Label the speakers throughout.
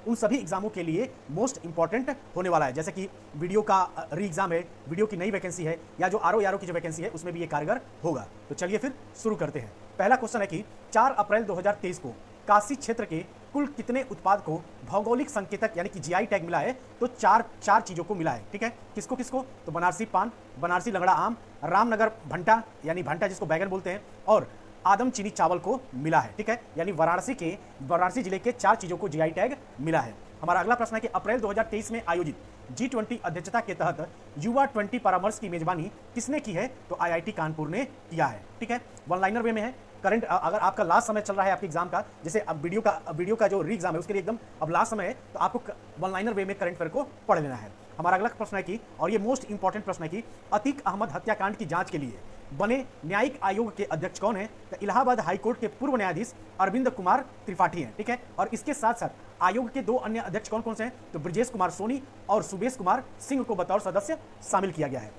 Speaker 1: उन सभी एग्जामों के लिए मोस्ट इंपॉर्टेंट होने वाला है। जैसे कि वीडियो का री एग्जाम है, वीडियो की नई वैकेंसी है, या जो आरओ यारो की जो वैकेंसी है उसमें भी ये कारगर होगा। तो चलिए फिर शुरू करते हैं। पहला क्वेश्चन है कि 4 अप्रैल 2023 को काशी क्षेत्र के कुल कितने उत्पाद को भौगोलिक संकेतक यानी कि जीआई टैग मिला है? तो चार चीजों को मिला है। ठीक है, किसको किसको? तो बनारसी पान, बनारसी लंगड़ा आम, रामनगर भंटा यानी भंटा जिसको बैगन बोलते हैं, और आदम चीनी चावल को मिला है। ठीक है, यानी वाराणसी जिले के 4 चीजों को जीआई टैग मिला है। हमारा अगला प्रश्न है कि अप्रैल 2023 में आयोजित G20 अध्यक्षता के तहत युवा 20 परामर्श की मेजबानी किसने की है? तो आईआईटी कानपुर ने किया है। ठीक है, वन लाइनर वे में है। करंट अगर आपका लास्ट समय चल रहा है आपके एग्जाम का, जैसे अब वीडियो का जो री एग्जाम है उसके लिए एकदम अब लास्ट समय है, तो आपको वन लाइनर वे में करंट अफेयर को पढ़ लेना है। हमारा अगला प्रश्न है कि, और ये मोस्ट इंपॉर्टेंट प्रश्न है कि अतीक अहमद हत्याकांड की जांच के लिए बने न्यायिक आयोग के अध्यक्ष कौन है? तो इलाहाबाद हाईकोर्ट के पूर्व न्यायाधीश अरविंद कुमार त्रिपाठी हैं। ठीक है, और इसके साथ साथ आयोग के 2 अन्य अध्यक्ष कौन कौन से हैं? तो ब्रजेश कुमार सोनी और सुबेश कुमार सिंह को बतौर सदस्य शामिल किया गया है।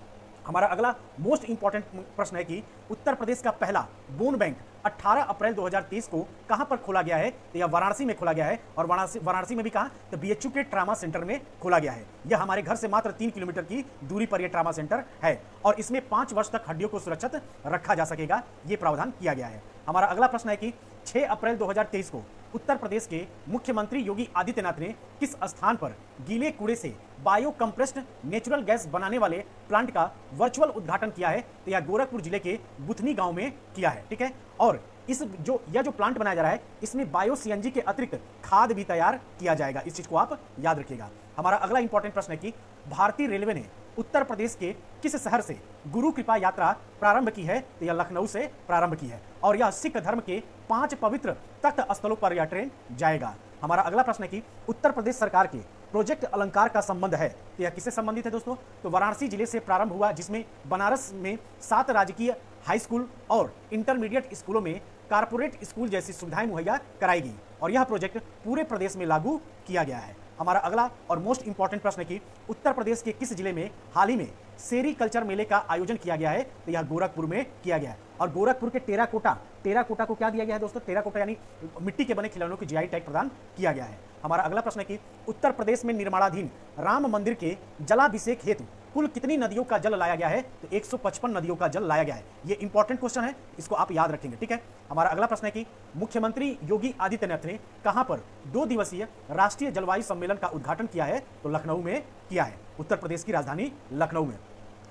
Speaker 1: हमारा अगला मोस्ट इंपॉर्टेंट प्रश्न है कि उत्तर प्रदेश का पहला बोन बैंक 18 अप्रैल 2023 को कहां पर खोला गया है? तो यह वाराणसी में खोला गया है, और वाराणसी में भी कहां? तो बीएचयू के ट्रामा सेंटर में खोला गया है। यह हमारे घर से मात्र 3 किलोमीटर की दूरी पर यह ट्रामा सेंटर है, और इसमें 5 वर्ष तक हड्डियों को सुरक्षित रखा जा सकेगा, यह प्रावधान किया गया है। हमारा अगला प्रश्न है कि 6 अप्रैल 2023 को उत्तर प्रदेश के मुख्यमंत्री योगी आदित्यनाथ ने किस स्थान पर गीले कूड़े से बायो कंप्रेस्ड नेचुरल गैस बनाने वाले प्लांट का वर्चुअल उद्घाटन किया है? तो यह गोरखपुर जिले के बुथनी गांव में किया है। ठीक है, और यह जो प्लांट बनाया जा रहा है इसमें बायो सीएनजी के अतिरिक्त खाद भी तैयार किया जाएगा। इस चीज को आप याद रखिएगा। हमारा अगला इंपॉर्टेंट प्रश्न है कि भारतीय रेलवे ने उत्तर प्रदेश के किस शहर से गुरु कृपा यात्रा प्रारंभ की है? तो यह लखनऊ से प्रारंभ की है, और यह सिख धर्म के 5 पवित्र तख्त स्थलों पर यह ट्रेन जाएगा। हमारा अगला प्रश्न है कि उत्तर प्रदेश सरकार के प्रोजेक्ट अलंकार का संबंध है, तो यह किससे संबंधित है दोस्तों? तो वाराणसी जिले से प्रारंभ हुआ, जिसमें बनारस में 7 राजकीय हाई स्कूल और इंटरमीडिएट स्कूलों में कारपोरेट स्कूल जैसी सुविधाएं मुहैया कराएगी, और यह प्रोजेक्ट पूरे प्रदेश में लागू किया गया है। हमारा अगला और मोस्ट इंपॉर्टेंट प्रश्न है कि उत्तर प्रदेश के किस जिले में हाल ही में सेरीकल्चर मेले का आयोजन किया गया है? तो यह गोरखपुर में किया गया है, और गोरखपुर के टेराकोटा को क्या दिया गया है दोस्तों? टेराकोटा यानी मिट्टी के बने खिलौनों की जीआई टैग प्रदान किया गया है। हमारा अगला प्रश्न है कि उत्तर प्रदेश में निर्माणाधीन राम मंदिर के जलाभिषेक हेतु कुल कितनी नदियों का जल लाया गया है? तो 155 नदियों का जल लाया गया है। ये इंपॉर्टेंट क्वेश्चन है, इसको आप याद रखेंगे। ठीक है, हमारा अगला प्रश्न है कि मुख्यमंत्री योगी आदित्यनाथ ने कहां पर 2 दिवसीय राष्ट्रीय जलवायु सम्मेलन का उद्घाटन किया है? तो लखनऊ में किया है, उत्तर प्रदेश की राजधानी लखनऊ में।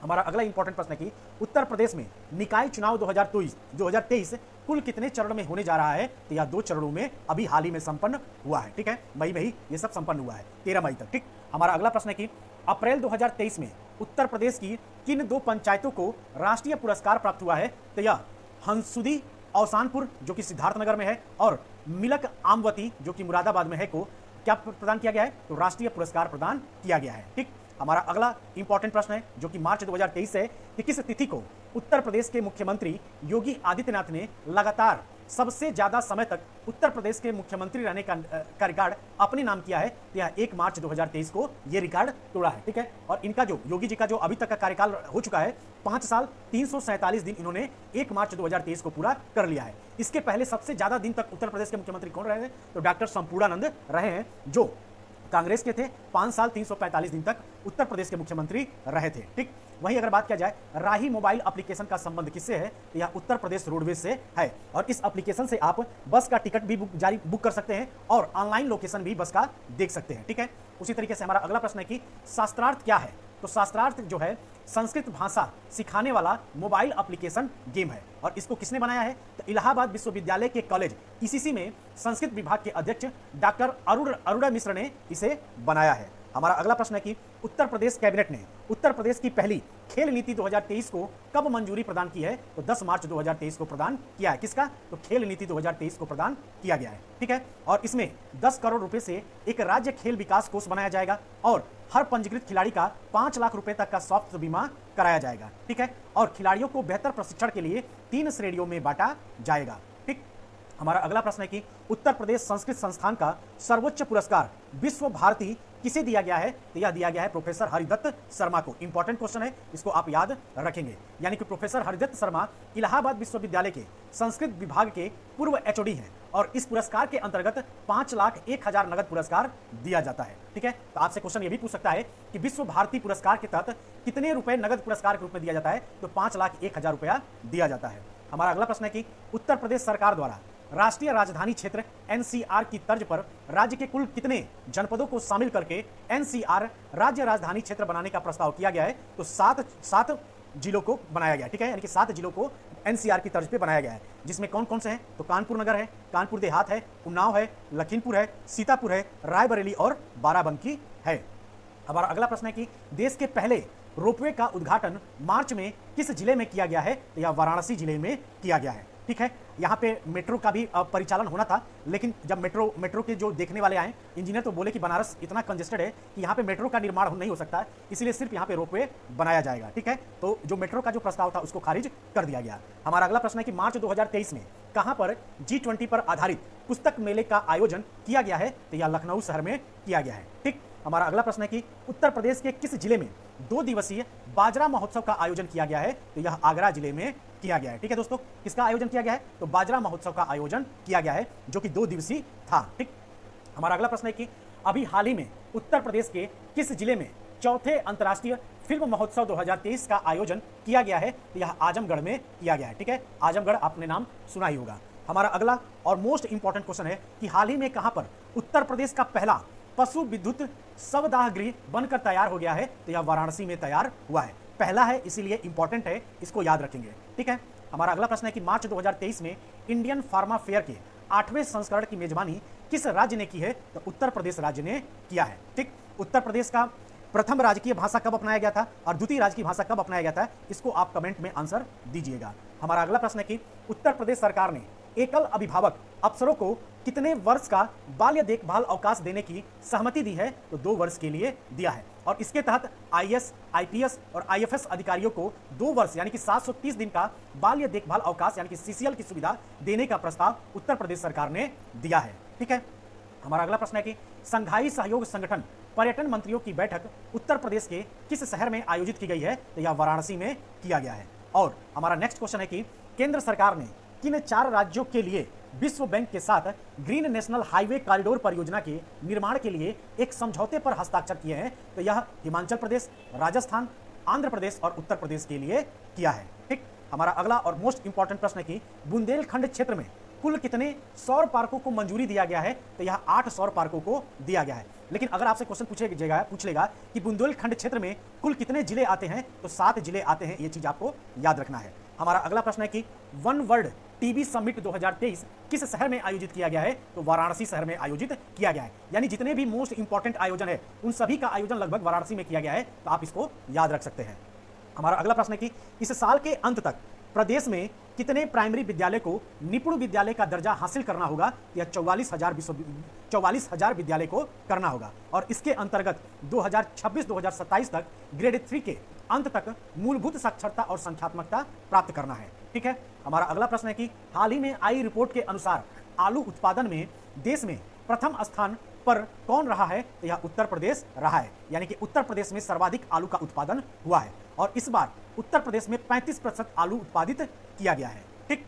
Speaker 1: हमारा अगला इंपॉर्टेंट प्रश्न है कि उत्तर प्रदेश में निकाय चुनाव 2023 कुल कितने चरण में होने जा रहा है? तो यह 2 चरणों में अभी हाल ही में संपन्न हुआ है। ठीक है, मई में ही ये सब संपन्न हुआ है, 13 मई तक। ठीक, हमारा अगला प्रश्न है कि अप्रैल 2023 में उत्तर प्रदेश की किन 2 पंचायतों को राष्ट्रीय पुरस्कार प्राप्त हुआ है? तो यह हंसुदी औसानपुर जो कि सिद्धार्थनगर में है, और मिलक आमवती जो कि मुरादाबाद में है को क्या प्रदान किया गया है? तो राष्ट्रीय पुरस्कार प्रदान किया गया है। ठीक, हमारा अगला इंपॉर्टेंट प्रश्न है जो कि मार्च 2023 है कि किस तिथि को उत्तर प्रदेश के मुख्यमंत्री योगी आदित्यनाथ ने लगातार सबसे ज्यादा समय तक उत्तर प्रदेश के मुख्यमंत्री रहने का रिकॉर्ड अपने नाम किया है? तो यह 1 मार्च 2023 को यह रिकॉर्ड तोड़ा है। ठीक है, और इनका जो योगी जी का जो अभी तक का कार्यकाल हो चुका है 5 साल 347 दिन, इन्होंने 1 मार्च 2023 को पूरा कर लिया है। इसके पहले सबसे ज्यादा दिन तक उत्तर प्रदेश के मुख्यमंत्री कौन रहे हैं? तो डॉक्टर संपूर्णानंद रहे हैं, जो कांग्रेस के थे। 5 साल 345 दिन तक उत्तर प्रदेश के मुख्यमंत्री रहे थे। ठीक, वहीं अगर बात किया जाए राही मोबाइल एप्लीकेशन का संबंध किससे है? तो यह उत्तर प्रदेश रोडवेज से है, और इस एप्लीकेशन से आप बस का टिकट भी बुक कर सकते हैं, और ऑनलाइन लोकेशन भी बस का देख सकते हैं। ठीक है, उसी तरीके से हमारा अगला प्रश्न है कि शास्त्रार्थ क्या है? तो शास्त्रार्थ जो है संस्कृत भाषा सिखाने वाला मोबाइल एप्लीकेशन गेम है, और इसको किसने बनाया है? तो इलाहाबाद विश्वविद्यालय के कॉलेज ईसीसी में संस्कृत विभाग के अध्यक्ष डॉक्टर अरुणा मिश्र ने इसे बनाया है। हमारा अगला प्रश्न है कि उत्तर प्रदेश कैबिनेट ने उत्तर प्रदेश की पहली खेल नीति 2023 को कब मंजूरी प्रदान की है? तो 10 मार्च 2023 को प्रदान किया है। किसका? तो खेल नीति 2023 को प्रदान किया गया है। ठीक है, और इसमें 10 करोड़ रुपए से एक राज्य खेल विकास कोष बनाया जाएगा, और हर पंजीकृत खिलाड़ी का 5 लाख रुपए तक का स्वास्थ्य बीमा कराया जाएगा। ठीक है, और खिलाड़ियों को बेहतर प्रशिक्षण के लिए 3 श्रेणियों में बांटा जाएगा। ठीक, हमारा अगला प्रश्न है कि उत्तर प्रदेश संस्कृत संस्थान का सर्वोच्च पुरस्कार विश्व भारती किसे दिया गया है? तो यह दिया गया है प्रोफेसर हरिदत्त शर्मा को। इंपॉर्टेंट क्वेश्चन है, इसको आप याद रखेंगे। यानी कि प्रोफेसर हरिदत्त शर्मा इलाहाबाद विश्वविद्यालय के संस्कृत विभाग के पूर्व एचओडी हैं और इस पुरस्कार के अंतर्गत 5,01,000 नगद पुरस्कार दिया जाता है। ठीक है, तो आपसे क्वेश्चन यह भी पूछ सकता है कि विश्व भारती पुरस्कार के तहत कितने रुपए नगद पुरस्कार के रूप में दिया जाता है? तो 5,01,000 रुपया दिया जाता है। हमारा अगला प्रश्न है कि उत्तर प्रदेश सरकार द्वारा राष्ट्रीय राजधानी क्षेत्र एनसीआर की तर्ज पर राज्य के कुल कितने जनपदों को शामिल करके एनसीआर राज्य राजधानी क्षेत्र बनाने का प्रस्ताव किया गया है? तो सात जिलों को बनाया गया। ठीक है, यानी कि 7 जिलों को एनसीआर की तर्ज पे बनाया गया है, जिसमें कौन कौन से हैं? तो कानपुर नगर है, कानपुर देहात है, उन्नाव है, लखीमपुर है, सीतापुर है, रायबरेली और बाराबंकी है। हमारा अगला प्रश्न है कि देश के पहले रोपवे का उद्घाटन मार्च में किस जिले में किया गया है? तो यह वाराणसी जिले में किया गया है। ठीक है, यहाँ पे मेट्रो का भी परिचालन होना था, लेकिन जब मेट्रो के जो देखने वाले आए इंजीनियर तो बोले कि बनारस इतना कंजेस्टेड है कि यहाँ पे मेट्रो का निर्माण नहीं हो सकता, इसलिए सिर्फ यहाँ पे रोपवे बनाया जाएगा। ठीक है, तो जो मेट्रो का जो प्रस्ताव था उसको खारिज कर दिया गया। हमारा अगला प्रश्न है कि मार्च 2023 में कहां पर G20 पर आधारित पुस्तक मेले का आयोजन किया गया है? तो यह लखनऊ शहर में किया गया है। ठीक, हमारा अगला प्रश्न है कि उत्तर प्रदेश के किस जिले में 2 दिवसीय बाजरा महोत्सव का आयोजन किया गया है? तो यह आगरा जिले में किया गया है। ठीक है दोस्तों, किसका आयोजन किया गया है? तो बाजरा महोत्सव का आयोजन किया गया है, जो कि 2 दिवसीय था। ठीक, हमारा अगला प्रश्न है कि अभी हाल ही में उत्तर प्रदेश के किस जिले में चौथे अंतर्राष्ट्रीय फिल्म महोत्सव 2023 का आयोजन किया गया है? तो यह आजमगढ़ में किया गया है। ठीक है, आजमगढ़ आपने नाम सुना ही होगा। हमारा अगला और मोस्ट इंपॉर्टेंट क्वेश्चन है कि हाल ही में कहां पर उत्तर प्रदेश का पहला पशु विद्युत शवदाह गृह बनकर तैयार हो गया है? तो यह वाराणसी में तैयार हुआ है। पहला है इसीलिए इंपॉर्टेंट है, इसको याद रखेंगे। ठीक है, हमारा अगला प्रश्न है कि मार्च 2023 में इंडियन फार्मा फेयर के 8वें संस्करण की मेजबानी किस राज्य ने की है? तो उत्तर प्रदेश राज्य ने किया है। ठीक, उत्तर प्रदेश का प्रथम राजकीय भाषा कब अपनाया गया था और द्वितीय राजकीय भाषा कब अपनाया गया था? इसको आप कमेंट में आंसर दीजिएगा। हमारा अगला प्रश्न है कि उत्तर प्रदेश सरकार ने एकल अभिभावक अफसरों को कितने वर्ष का बाल्य देखभाल अवकाश देने की सहमति दी है? तो 2 वर्ष के लिए दिया है और इसके तहत आईएएस, आईपीएस और आईएफएस अधिकारियों को 2 वर्ष यानी कि 730 दिन का बाल्य देखभाल अवकाश यानी कि सीसीएल की सुविधा देने का प्रस्ताव उत्तर प्रदेश सरकार ने दिया है। ठीक है, हमारा अगला प्रश्न है कि संघाई सहयोग संगठन पर्यटन मंत्रियों की बैठक उत्तर प्रदेश के किस शहर में आयोजित की गई है? तो यह वाराणसी में किया गया है। और हमारा नेक्स्ट क्वेश्चन है कि केंद्र सरकार ने किन 4 राज्यों के लिए विश्व बैंक के साथ ग्रीन नेशनल हाईवे कॉरिडोर परियोजना के निर्माण के लिए एक समझौते पर हस्ताक्षर किए हैं? तो यह हिमाचल प्रदेश, राजस्थान, आंध्र प्रदेश और उत्तर प्रदेश के लिए किया है। ठीक, हमारा अगला और मोस्ट इंपॉर्टेंट प्रश्न है कि बुंदेलखंड क्षेत्र में कुल कितने सौर पार्कों को मंजूरी दिया गया है? तो यह 8 सौर पार्कों को दिया गया है। लेकिन अगर आपसे क्वेश्चन पूछ लेगा कि बुंदेलखंड क्षेत्र में कुल कितने जिले आते हैं? तो 7 जिले आते हैं, ये चीज आपको याद रखना है। हमारा अगला प्रश्न है कि वन वर्ल्ड टीबी समिट 2023 किस शहर में आयोजित किया गया है? तो वाराणसी शहर में आयोजित किया गया है। यानी जितने भी मोस्ट इंपॉर्टेंट आयोजन है उन सभी का आयोजन लगभग वाराणसी में किया गया है, तो आप इसको याद रख सकते हैं। हमारा अगला प्रश्न है कि इस साल के अंत तक प्रदेश में कितने प्राइमरी विद्यालय को निपुण विद्यालय का दर्जा हासिल करना होगा? या 44,000 विद्यालय को करना होगा और इसके अंतर्गत 2026-2027 तक ग्रेड 3 के अंत तक मूलभूत साक्षरता और संख्यात्मकता प्राप्त करना है। ठीक है, हमारा अगला प्रश्न है कि हाल ही में आई रिपोर्ट के अनुसार आलू उत्पादन में देश में प्रथम स्थान पर कौन रहा है? तो यह उत्तर प्रदेश रहा है। यानी कि उत्तर प्रदेश में सर्वाधिक आलू का उत्पादन हुआ है और इस बार उत्तर प्रदेश में 35% आलू उत्पादित किया गया है। ठीक,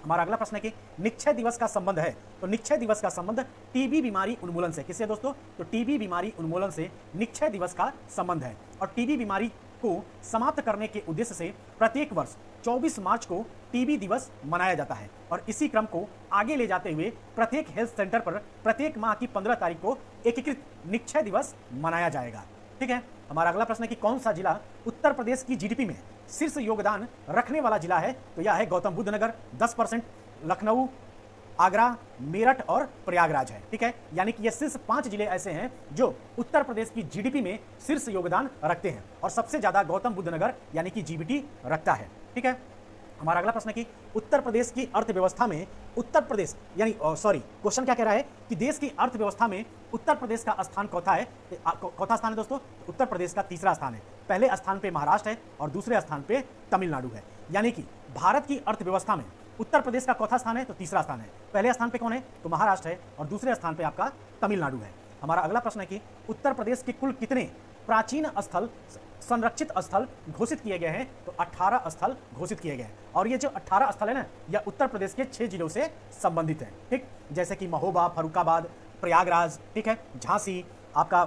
Speaker 1: हमारा अगला प्रश्न है कि निक्षय दिवस का संबंध है? तो निक्षय दिवस का संबंध टीबी बीमारी उन्मूलन से। किससे दोस्तों? तो टीबी बीमारी उन्मूलन से निक्षय दिवस का संबंध है और टीबी बीमारी को समाप्त करने के उद्देश्य से प्रत्येक वर्ष 24 मार्च को टीबी दिवस मनाया जाता है और इसी क्रम को आगे ले जाते हुए प्रत्येक हेल्थ सेंटर पर प्रत्येक माह की 15 तारीख को एकीकृत निक्षय दिवस मनाया जाएगा। ठीक है, हमारा अगला प्रश्न है कि कौन सा जिला उत्तर प्रदेश की जीडीपी में शीर्ष योगदान रखने वाला जिला है? तो यह है गौतम बुद्ध नगर 10%, लखनऊ, आगरा, मेरठ और प्रयागराज है। ठीक है, यानी कि ये शीर्ष 5 जिले ऐसे हैं जो उत्तर प्रदेश की जीडीपी में शीर्ष योगदान रखते हैं और सबसे ज्यादा गौतम बुद्ध नगर यानी कि जीबीटी रखता है। ठीक है, हमारा अगला प्रश्न है कि उत्तर प्रदेश की अर्थव्यवस्था में उत्तर प्रदेश यानी क्वेश्चन क्या कह रहा है कि देश की अर्थव्यवस्था में उत्तर प्रदेश का स्थान चौथा है। चौथा स्थान है दोस्तों, उत्तर प्रदेश का तीसरा स्थान है। पहले स्थान पे महाराष्ट्र है और दूसरे स्थान पे तमिलनाडु है। यानी कि भारत की अर्थव्यवस्था में उत्तर प्रदेश का चौथा स्थान है तो तीसरा स्थान है। पहले स्थान पे कौन है? तो महाराष्ट्र है और दूसरे स्थान पे आपका तमिलनाडु है। हमारा अगला प्रश्न है कि उत्तर प्रदेश के कुल कितने प्राचीन स्थल, संरक्षित स्थल घोषित किए गए हैं? तो 18 स्थल घोषित किए गए हैं। और ये जो 18 स्थल है ना, यह उत्तर प्रदेश के 6 जिलों से संबंधित है। ठीक, जैसे कि महोबा, फर्रुखाबाद, प्रयागराज, ठीक है, झांसी, आपका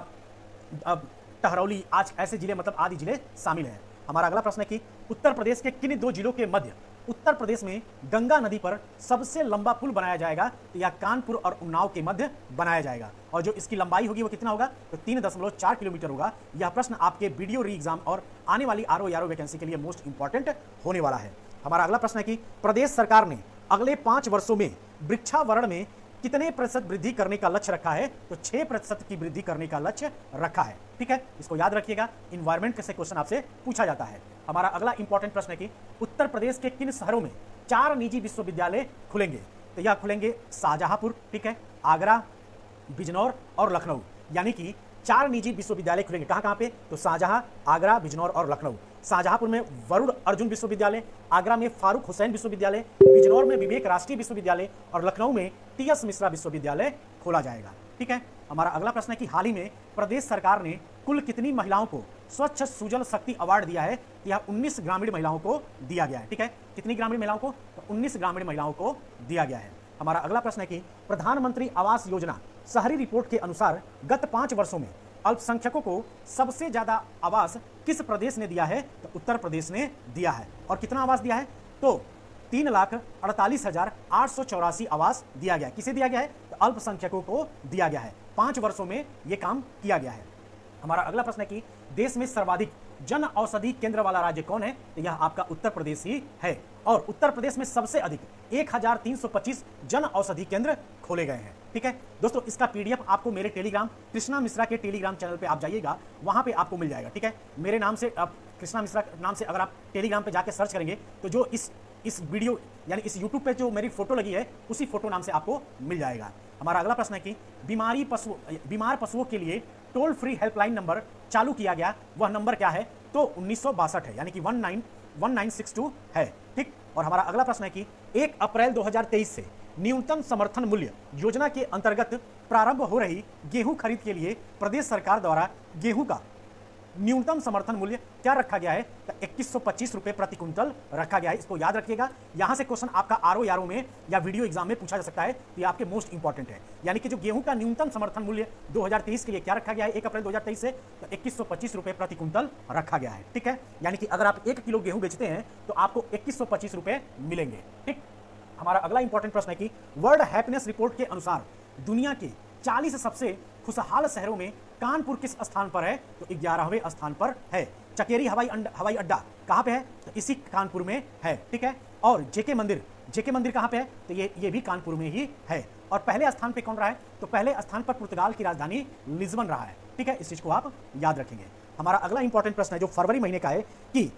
Speaker 1: टहरौली, आज ऐसे जिले मतलब आदि जिले शामिल हैं। हमारा अगला प्रश्न है कि उत्तर प्रदेश के किन दो जिलों के मध्य उत्तर प्रदेश में गंगा नदी पर सबसे लंबा पुल बनाया जाएगा? तो यह कानपुर और उन्नाव के मध्य बनाया जाएगा। और जो इसकी लंबाई होगी वो कितना होगा? तो 3.4 किलोमीटर होगा। यह प्रश्न आपके वीडियो री एग्जाम और आने वाली आरओ यारो वैकेंसी के लिए मोस्ट इंपॉर्टेंट होने वाला है। हमारा अगला प्रश्न है कि प्रदेश सरकार ने अगले 5 वर्षों में वृक्षावरण में कितने प्रतिशत वृद्धि करने का लक्ष्य रखा है? तो 6% की वृद्धि करने का लक्ष्य रखा है। ठीक है, इसको याद रखिएगा, इन्वायरमेंट से क्वेश्चन आपसे पूछा जाता है। हमारा अगला इंपॉर्टेंट प्रश्न है कि उत्तर प्रदेश के किन शहरों में 4 निजी विश्वविद्यालय खुलेंगे? तो यह खुलेंगे शाहजहांपुर, ठीक है, आगरा, बिजनौर और लखनऊ। यानी कि 4 निजी विश्वविद्यालय खुलेंगे। कहां कहां पे? तो शाहजहां, आगरा, बिजनौर और लखनऊ। शाहजहांपुर में वरुण अर्जुन विश्वविद्यालय, आगरा में फारूक हुसैन विश्वविद्यालय, बिजनौर में विवेक राष्ट्रीय विश्वविद्यालय और लखनऊ में टीएस मिश्रा विश्वविद्यालय खोला जाएगा। ठीक है, हमारा अगला प्रश्न है कि हाल ही में प्रदेश सरकार ने कुल कितनी महिलाओं को स्वच्छ सुजल शक्ति अवार्ड दिया है? यह 19 ग्रामीण महिलाओं को दिया गया है। ठीक है, कितनी ग्रामीण महिलाओं को? तो 19 ग्रामीण महिलाओं को दिया गया है। हमारा अगला प्रश्न है कि प्रधानमंत्री आवास योजना शहरी रिपोर्ट के अनुसार गत 5 वर्षों में अल्पसंख्यकों को सबसे ज्यादा आवास किस प्रदेश ने दिया है? तो उत्तर प्रदेश ने दिया है। और कितना आवास दिया है? तो 3,48,884 आवास दिया गया। किसे दिया गया है? तो अल्पसंख्यकों को दिया गया है। 5 वर्षों में यह काम किया गया है। हमारा अगला प्रश्न है कि देश में सर्वाधिक जन औषधि केंद्र वाला राज्य कौन है? तो यह आपका उत्तर प्रदेश ही है। और उत्तर प्रदेश में सबसे अधिक 1325 जन औषधि केंद्र खोले गए हैं। ठीक है दोस्तों, इसका पीडीएफ आपको मेरे टेलीग्राम कृष्णा मिश्रा के टेलीग्राम चैनल पे आप जाइएगा, वहां पे आपको मिल जाएगा। ठीक है, मेरे नाम से कृष्णा मिश्रा नाम से अगर आप टेलीग्राम पे जाके सर्च करेंगे तो जो इस वीडियो यानी इस यूट्यूब पे जो मेरी फोटो लगी है उसी फोटो नाम से आपको मिल जाएगा। हमारा अगला प्रश्न है कि बीमार पशुओं के लिए टोल फ्री हेल्पलाइन नंबर चालू किया गया, वह नंबर क्या है? तो 1962 है, यानी कि 1962 है। ठीक, और हमारा अगला प्रश्न है कि 1 अप्रैल 2023 से न्यूनतम समर्थन मूल्य योजना के अंतर्गत प्रारंभ हो रही गेहूं खरीद के लिए प्रदेश सरकार द्वारा गेहूं का न्यूनतम समर्थन मूल्य क्या रखा गया है? तो 2125 रुपए प्रति क्विंटल रखा गया है। इसको याद रखिएगा, यहां से क्वेश्चन आपका आरओ यारो में या वीडियो एग्जाम में पूछा जा सकता है, तो ये आपके मोस्ट इंपॉर्टेंट है। यानी कि जो गेहूं का न्यूनतम समर्थन मूल्य 2023 के लिए क्या रखा गया है 1 अप्रैल 2023 से? तो 2125 रुपए प्रति क्विंटल रखा गया है। ठीक है, यानी कि अगर आप 1 किलो गेहूं बेचते हैं तो आपको 2125 रुपए मिलेंगे। ठीक, हमारा अगला इंपॉर्टेंट प्रश्न है कि वर्ल्ड हैप्पीनेस रिपोर्ट के अनुसार दुनिया के 40 सबसे खुशहाल शहरों में कानपुर किस स्थान पर है? तो 11वें स्थान पर है। चकेरी हवाई अड्डा कहां पे है? तो इसी कानपुर में है। ठीक है, और जेके मंदिर कहां पे है? तो ये भी कानपुर में ही है। और पहले स्थान पे कौन रहा है? तो पहले स्थान पर पुर्तगाल की राजधानी लिस्बन रहा है। ठीक है, इस चीज को आप याद रखेंगे। हमारा अगला इंपॉर्टेंट प्रश्न है जो फरवरी महीने का है कि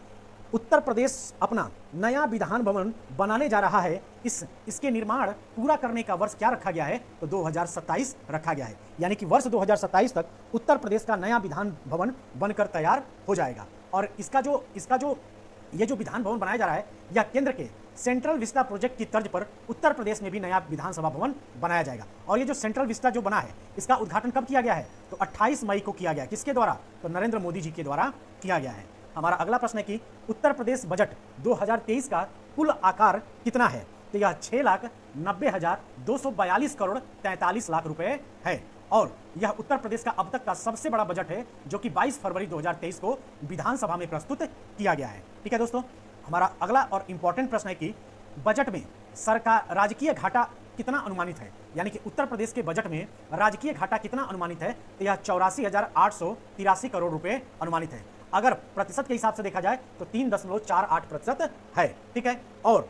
Speaker 1: उत्तर प्रदेश अपना नया विधान भवन बनाने जा रहा है, इसके निर्माण पूरा करने का वर्ष क्या रखा गया है? तो 2027 रखा गया है। यानी कि वर्ष 2027 तक उत्तर प्रदेश का नया विधान भवन बनकर तैयार हो जाएगा। और इसका जो विधान भवन बनाया जा रहा है यह केंद्र के सेंट्रल विस्टा प्रोजेक्ट की तर्ज पर उत्तर प्रदेश में भी नया विधानसभा भवन बनाया जाएगा। और ये जो सेंट्रल विस्टा जो बना है इसका उद्घाटन कब किया गया है? तो 28 मई को किया गया। किसके द्वारा? तो नरेंद्र मोदी जी के द्वारा किया गया है। हमारा अगला प्रश्न है कि उत्तर प्रदेश बजट 2023 का कुल आकार कितना है? तो यह 6,90,242 करोड़ 43 लाख रुपए है। और यह उत्तर प्रदेश का अब तक का सबसे बड़ा बजट है जो कि 22 फरवरी 2023 को विधानसभा में प्रस्तुत किया गया है। ठीक है दोस्तों, हमारा अगला और इंपॉर्टेंट प्रश्न है कि बजट में सरकार राजकीय घाटा कितना अनुमानित है? यानी कि उत्तर प्रदेश के बजट में राजकीय घाटा कितना अनुमानित है? तो यह 84,883 करोड़ रुपए अनुमानित है। अगर प्रतिशत के हिसाब से देखा जाए तो 3.48% है। ठीक है, और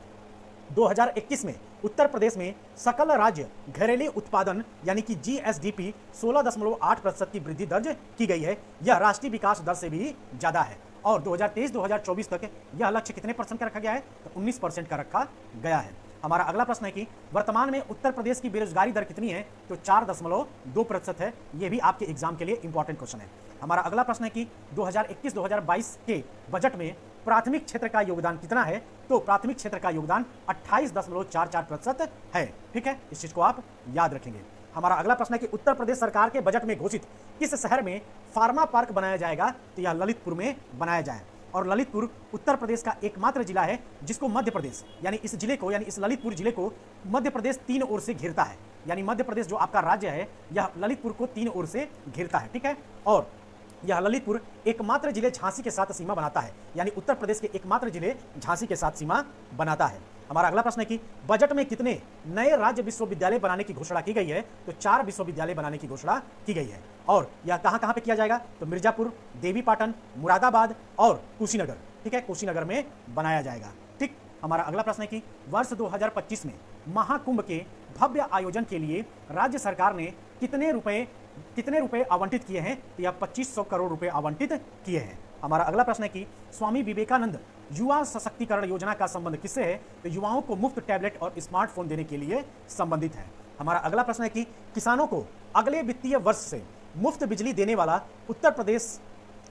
Speaker 1: 2021 में उत्तर प्रदेश में सकल राज्य घरेलू उत्पादन यानी कि जीएसडीपी 16.8% की वृद्धि दर्ज की गई है। यह राष्ट्रीय विकास दर से भी ज्यादा है। और 2023-2024 तक यह लक्ष्य कितने % का रखा गया है? तो 19% का रखा गया है। हमारा अगला प्रश्न है कि वर्तमान में उत्तर प्रदेश की बेरोजगारी दर कितनी है? तो 4.2% है। यह भी आपके एग्जाम के लिए इंपॉर्टेंट क्वेश्चन है। हमारा अगला प्रश्न है कि 2021-2022 के बजट में प्राथमिक क्षेत्र का योगदान कितना है, तो प्राथमिक क्षेत्र का योगदान 28.44% है। ठीक है, इस चीज को आप याद रखेंगे। हमारा अगला प्रश्न है कि उत्तर प्रदेश सरकार के बजट में घोषित किस शहर में फार्मा पार्क बनाया जाएगा, तो यह ललितपुर में बनाया जाए। और ललितपुर उत्तर प्रदेश का एकमात्र जिला है जिसको मध्य प्रदेश यानी इस जिले को यानी इस ललितपुर जिले को मध्य प्रदेश 3 ओर से घेरता है। यानी मध्य प्रदेश जो आपका राज्य है यह ललितपुर को 3 ओर से घेरता है। ठीक है, और यह ललितपुर एकमात्र जिले झांसी के साथ सीमा बनाता है। यानी उत्तर प्रदेश के एकमात्र जिले झांसी के साथ सीमा बनाता है। हमारा अगला प्रश्न है कि बजट में कितने नए राज्य विश्वविद्यालय बनाने की घोषणा की गई है, तो 4 विश्वविद्यालय बनाने की घोषणा की गई है। और यह कहां पे किया जाएगा, तो मिर्जापुर, देवीपाटन, मुरादाबाद और कुशीनगर। ठीक है, कुशीनगर में बनाया जाएगा। ठीक, हमारा अगला प्रश्न है कि वर्ष 2025 में महाकुंभ के भव्य आयोजन के लिए राज्य सरकार ने कितने रुपए आवंटित किए हैं, तो यह 2500 करोड़ रुपए आवंटित किए हैं। हमारा अगला प्रश्न है कि स्वामी विवेकानंद युवा सशक्तिकरण योजना का संबंध किससे है, तो युवाओं को मुफ्त टैबलेट और स्मार्टफोन देने के लिए संबंधित है। हमारा अगला प्रश्न है कि किसानों को अगले वित्तीय वर्ष से मुफ्त बिजली देने वाला उत्तर प्रदेश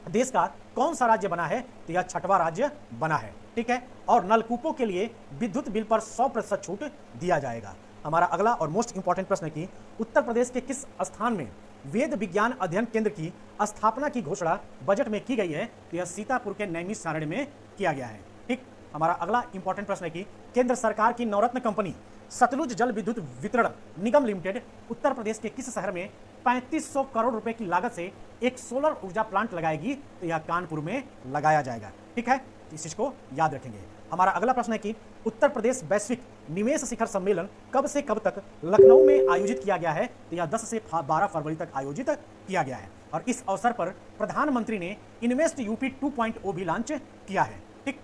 Speaker 1: देश का कौन सा राज्य बना है, तो यह 6वां राज्य बना है। ठीक है, और नलकूपों के लिए विद्युत बिल पर 100% छूट दिया जाएगा। हमारा अगला और मोस्ट इंपॉर्टेंट प्रश्न है कि उत्तर प्रदेश के किस स्थान में वेद विज्ञान अध्ययन केंद्र की स्थापना की घोषणा बजट में की गई है, तो यह सीतापुर के नैमिषारण्य में किया गया है। ठीक, हमारा अगला इंपॉर्टेंट प्रश्न है कि केंद्र सरकार की नवरत्न कंपनी सतलुज जल विद्युत वितरण निगम लिमिटेड उत्तर प्रदेश के किस शहर में 3500 करोड़ रुपए की लागत से एक सोलर ऊर्जा प्लांट लगाएगी, तो यह कानपुर में लगाया जाएगा। ठीक है, इस चीज को याद रखेंगे। हमारा अगला प्रश्न है कि उत्तर प्रदेश वैश्विक निवेश शिखर सम्मेलन कब से कब तक लखनऊ में आयोजित किया गया है, तो यह 10 से 12 फरवरी तक आयोजित किया गया है। और इस अवसर पर प्रधानमंत्री ने इन्वेस्ट यूपी 2.0 भी लॉन्च किया है। ठीक,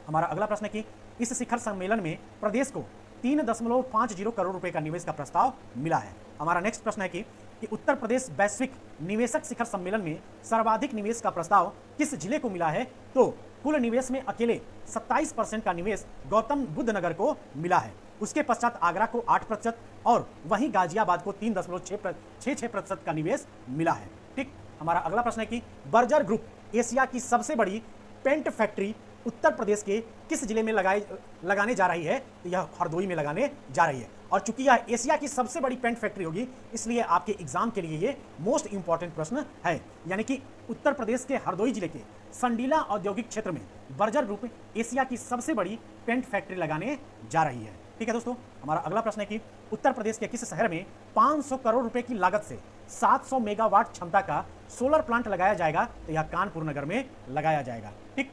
Speaker 1: हमारा अगला प्रश्न है कि इस शिखर सम्मेलन में प्रदेश को 3.50 करोड़ रुपए का निवेश का प्रस्ताव मिला है। हमारा नेक्स्ट प्रश्न है कि उत्तर प्रदेश वैश्विक निवेशक शिखर सम्मेलन में सर्वाधिक निवेश का प्रस्ताव किस जिले को मिला है, तो कुल निवेश में अकेले 27% का निवेश गौतम बुद्ध नगर को मिला है। उसके पश्चात आगरा को 8% और वहीं गाजियाबाद को 3.66% का निवेश मिला है। ठीक, हमारा अगला प्रश्न है कि बर्जर ग्रुप एशिया की सबसे बड़ी पेंट फैक्ट्री उत्तर प्रदेश के किस जिले में लगाने जा रही है, तो यह हरदोई में लगाने जा रही है। और चूंकि यह एशिया की सबसे बड़ी पेंट फैक्ट्री होगी, इसलिए आपके एग्जाम के लिए ये मोस्ट इंपॉर्टेंट प्रश्न है। यानी कि उत्तर प्रदेश के हरदोई जिले के संडीला औद्योगिक क्षेत्र में बर्जर ग्रुप एशिया की सबसे बड़ी पेंट फैक्ट्री लगाने जा रही है। ठीक है दोस्तों, हमारा अगला प्रश्न है कि उत्तर प्रदेश के किस शहर में 500 करोड़ रुपए की लागत से 700 मेगावाट क्षमता का सोलर प्लांट लगाया जाएगा, तो यह कानपुर नगर में लगाया जाएगा। ठीक,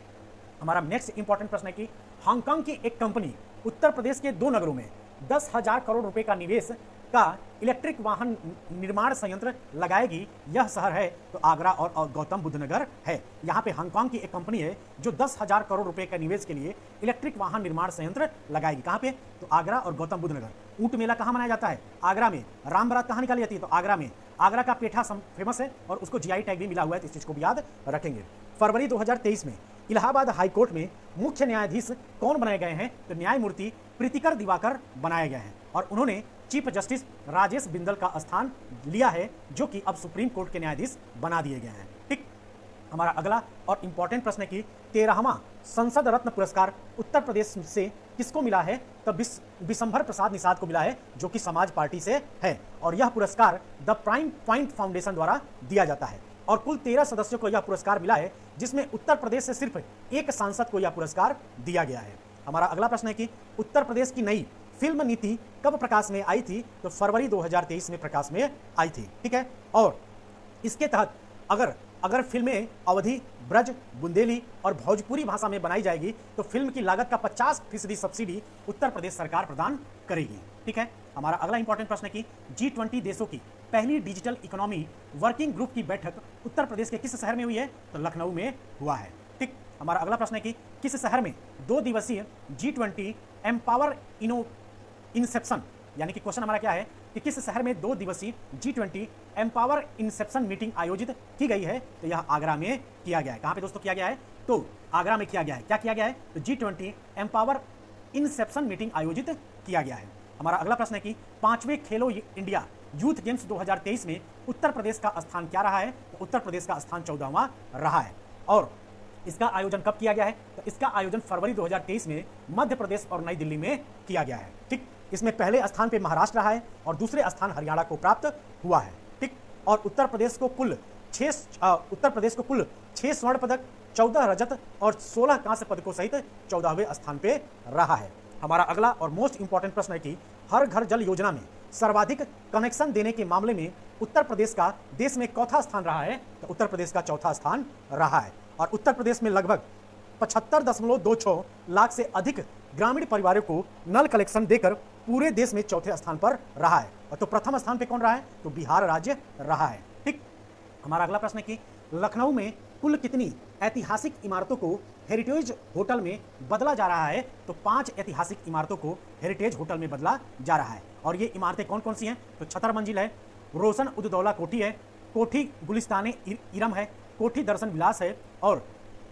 Speaker 1: हमारा नेक्स्ट इंपॉर्टेंट प्रश्न है कि हांगकांग की एक कंपनी उत्तर प्रदेश के 2 नगरों में 10,000 करोड़ रुपए का निवेश का इलेक्ट्रिक वाहन निर्माण संयंत्र लगाएगी। यह शहर है तो आगरा और गौतम बुद्ध नगर है। यहाँ पे हांगकांग की एक कंपनी है जो 10,000 करोड़ रुपए के निवेश के लिए इलेक्ट्रिक वाहन निर्माण संयंत्र लगाएगी। कहाँ पे, तो आगरा और गौतम बुद्ध नगर। ऊंट मेला कहाँ मनाया जाता है, आगरा में। राम बारात कहाँ निकाली जाती है, तो आगरा में। आगरा का पेठा फेमस है और उसको जीआई टैग भी मिला हुआ है, तो इस चीज को भी याद रखेंगे। फरवरी 2023 में इलाहाबाद हाईकोर्ट में मुख्य न्यायाधीश कौन बनाए गए हैं, तो न्यायमूर्ति प्रीतिकर दिवाकर बनाए गए हैं और उन्होंने चीफ जस्टिस राजेश बिंदल का स्थान लिया है, जो कि अब सुप्रीम कोर्ट के न्यायाधीश बना दिए गए हैं। ठीक, हमारा अगला और इंपॉर्टेंट प्रश्न है कि 13वां संसद रत्न पुरस्कार उत्तर प्रदेश से किसको मिला है, तो बिशंभर प्रसाद निषाद को मिला है, जो कि समाज पार्टी से है। और यह पुरस्कार द प्राइम पॉइंट फाउंडेशन द्वारा दिया जाता है और कुल 13 सदस्यों को यह पुरस्कार मिला है, जिसमें उत्तर प्रदेश से सिर्फ एक सांसद को यह पुरस्कार दिया गया है। हमारा अगला प्रश्न है कि उत्तर प्रदेश की नई फिल्म नीति कब प्रकाश में आई थी, तो फरवरी 2023 में प्रकाश में आई थी। ठीक है, और इसके तहत अगर फिल्में अवधी, ब्रज, बुंदेली और भोजपुरी भाषा में बनाई जाएगी तो फिल्म की लागत का 50% सब्सिडी उत्तर प्रदेश सरकार प्रदान करेगी। ठीक है, हमारा अगला इंपॉर्टेंट प्रश्न है कि G20 देशों की पहली डिजिटल इकोनॉमी वर्किंग ग्रुप की बैठक उत्तर प्रदेश के किस शहर में हुई है, तो लखनऊ में हुआ है। ठीक, हमारा अगला प्रश्न है कि किस शहर में 2 दिवसीय G20 एम्पावर इंसेप्शन, यानी कि क्वेश्चन हमारा क्या है कि किस शहर में 2 दिवसीय G20 एम्पावर इंसेप्शन मीटिंग आयोजित की गई है, तो यह आगरा में किया गया है। कहां पे दोस्तों किया गया है, तो आगरा में किया गया है। क्या किया गया है, तो G20 एम्पावर इंसेप्शन मीटिंग आयोजित किया गया है। हमारा अगला प्रश्न है कि 5वें खेलो इंडिया यूथ गेम्स 2023 में उत्तर प्रदेश का स्थान क्या रहा है, तो उत्तर प्रदेश का स्थान 14वां रहा है। और इसका आयोजन कब किया गया है? तो इसका आयोजन फरवरी 2023 में मध्य प्रदेश और नई दिल्ली में किया गया है। ठीक, इसमें पहले स्थान पे महाराष्ट्र रहा है और दूसरे स्थान हरियाणा को प्राप्त हुआ है। ठीक, और उत्तर प्रदेश को कुल 6 स्वर्ण पदक, 14 रजत और 16 कांस्य पदकों सहित 14वें स्थान पे रहा है। हमारा अगला और मोस्ट इंपॉर्टेंट प्रश्न है कि हर घर जल योजना में सर्वाधिक कनेक्शन देने के मामले में उत्तर प्रदेश का देश में चौथा स्थान रहा है। तो उत्तर प्रदेश का चौथा स्थान रहा है और उत्तर प्रदेश में लगभग 75.26 लाख से अधिक ग्रामीण परिवारों को नल कलेक्शन देकर पूरे देश में चौथे स्थान पर रहा है। और तो प्रथम स्थान पे कौन रहा है? तो बिहार राज्य रहा है। ठीक, हमारा अगला प्रश्न है कि लखनऊ में कुल कितनी ऐतिहासिक इमारतों को हेरिटेज होटल में बदला जा रहा है? तो 5 ऐतिहासिक इमारतों को हेरिटेज होटल में बदला जा रहा है। और ये इमारतें कौन कौन सी हैं? तो छतर मंजिल है, रोशन उद्दौला कोठी है, कोठी गुलिस्तान इरम है, कोठी दर्शन विलास है और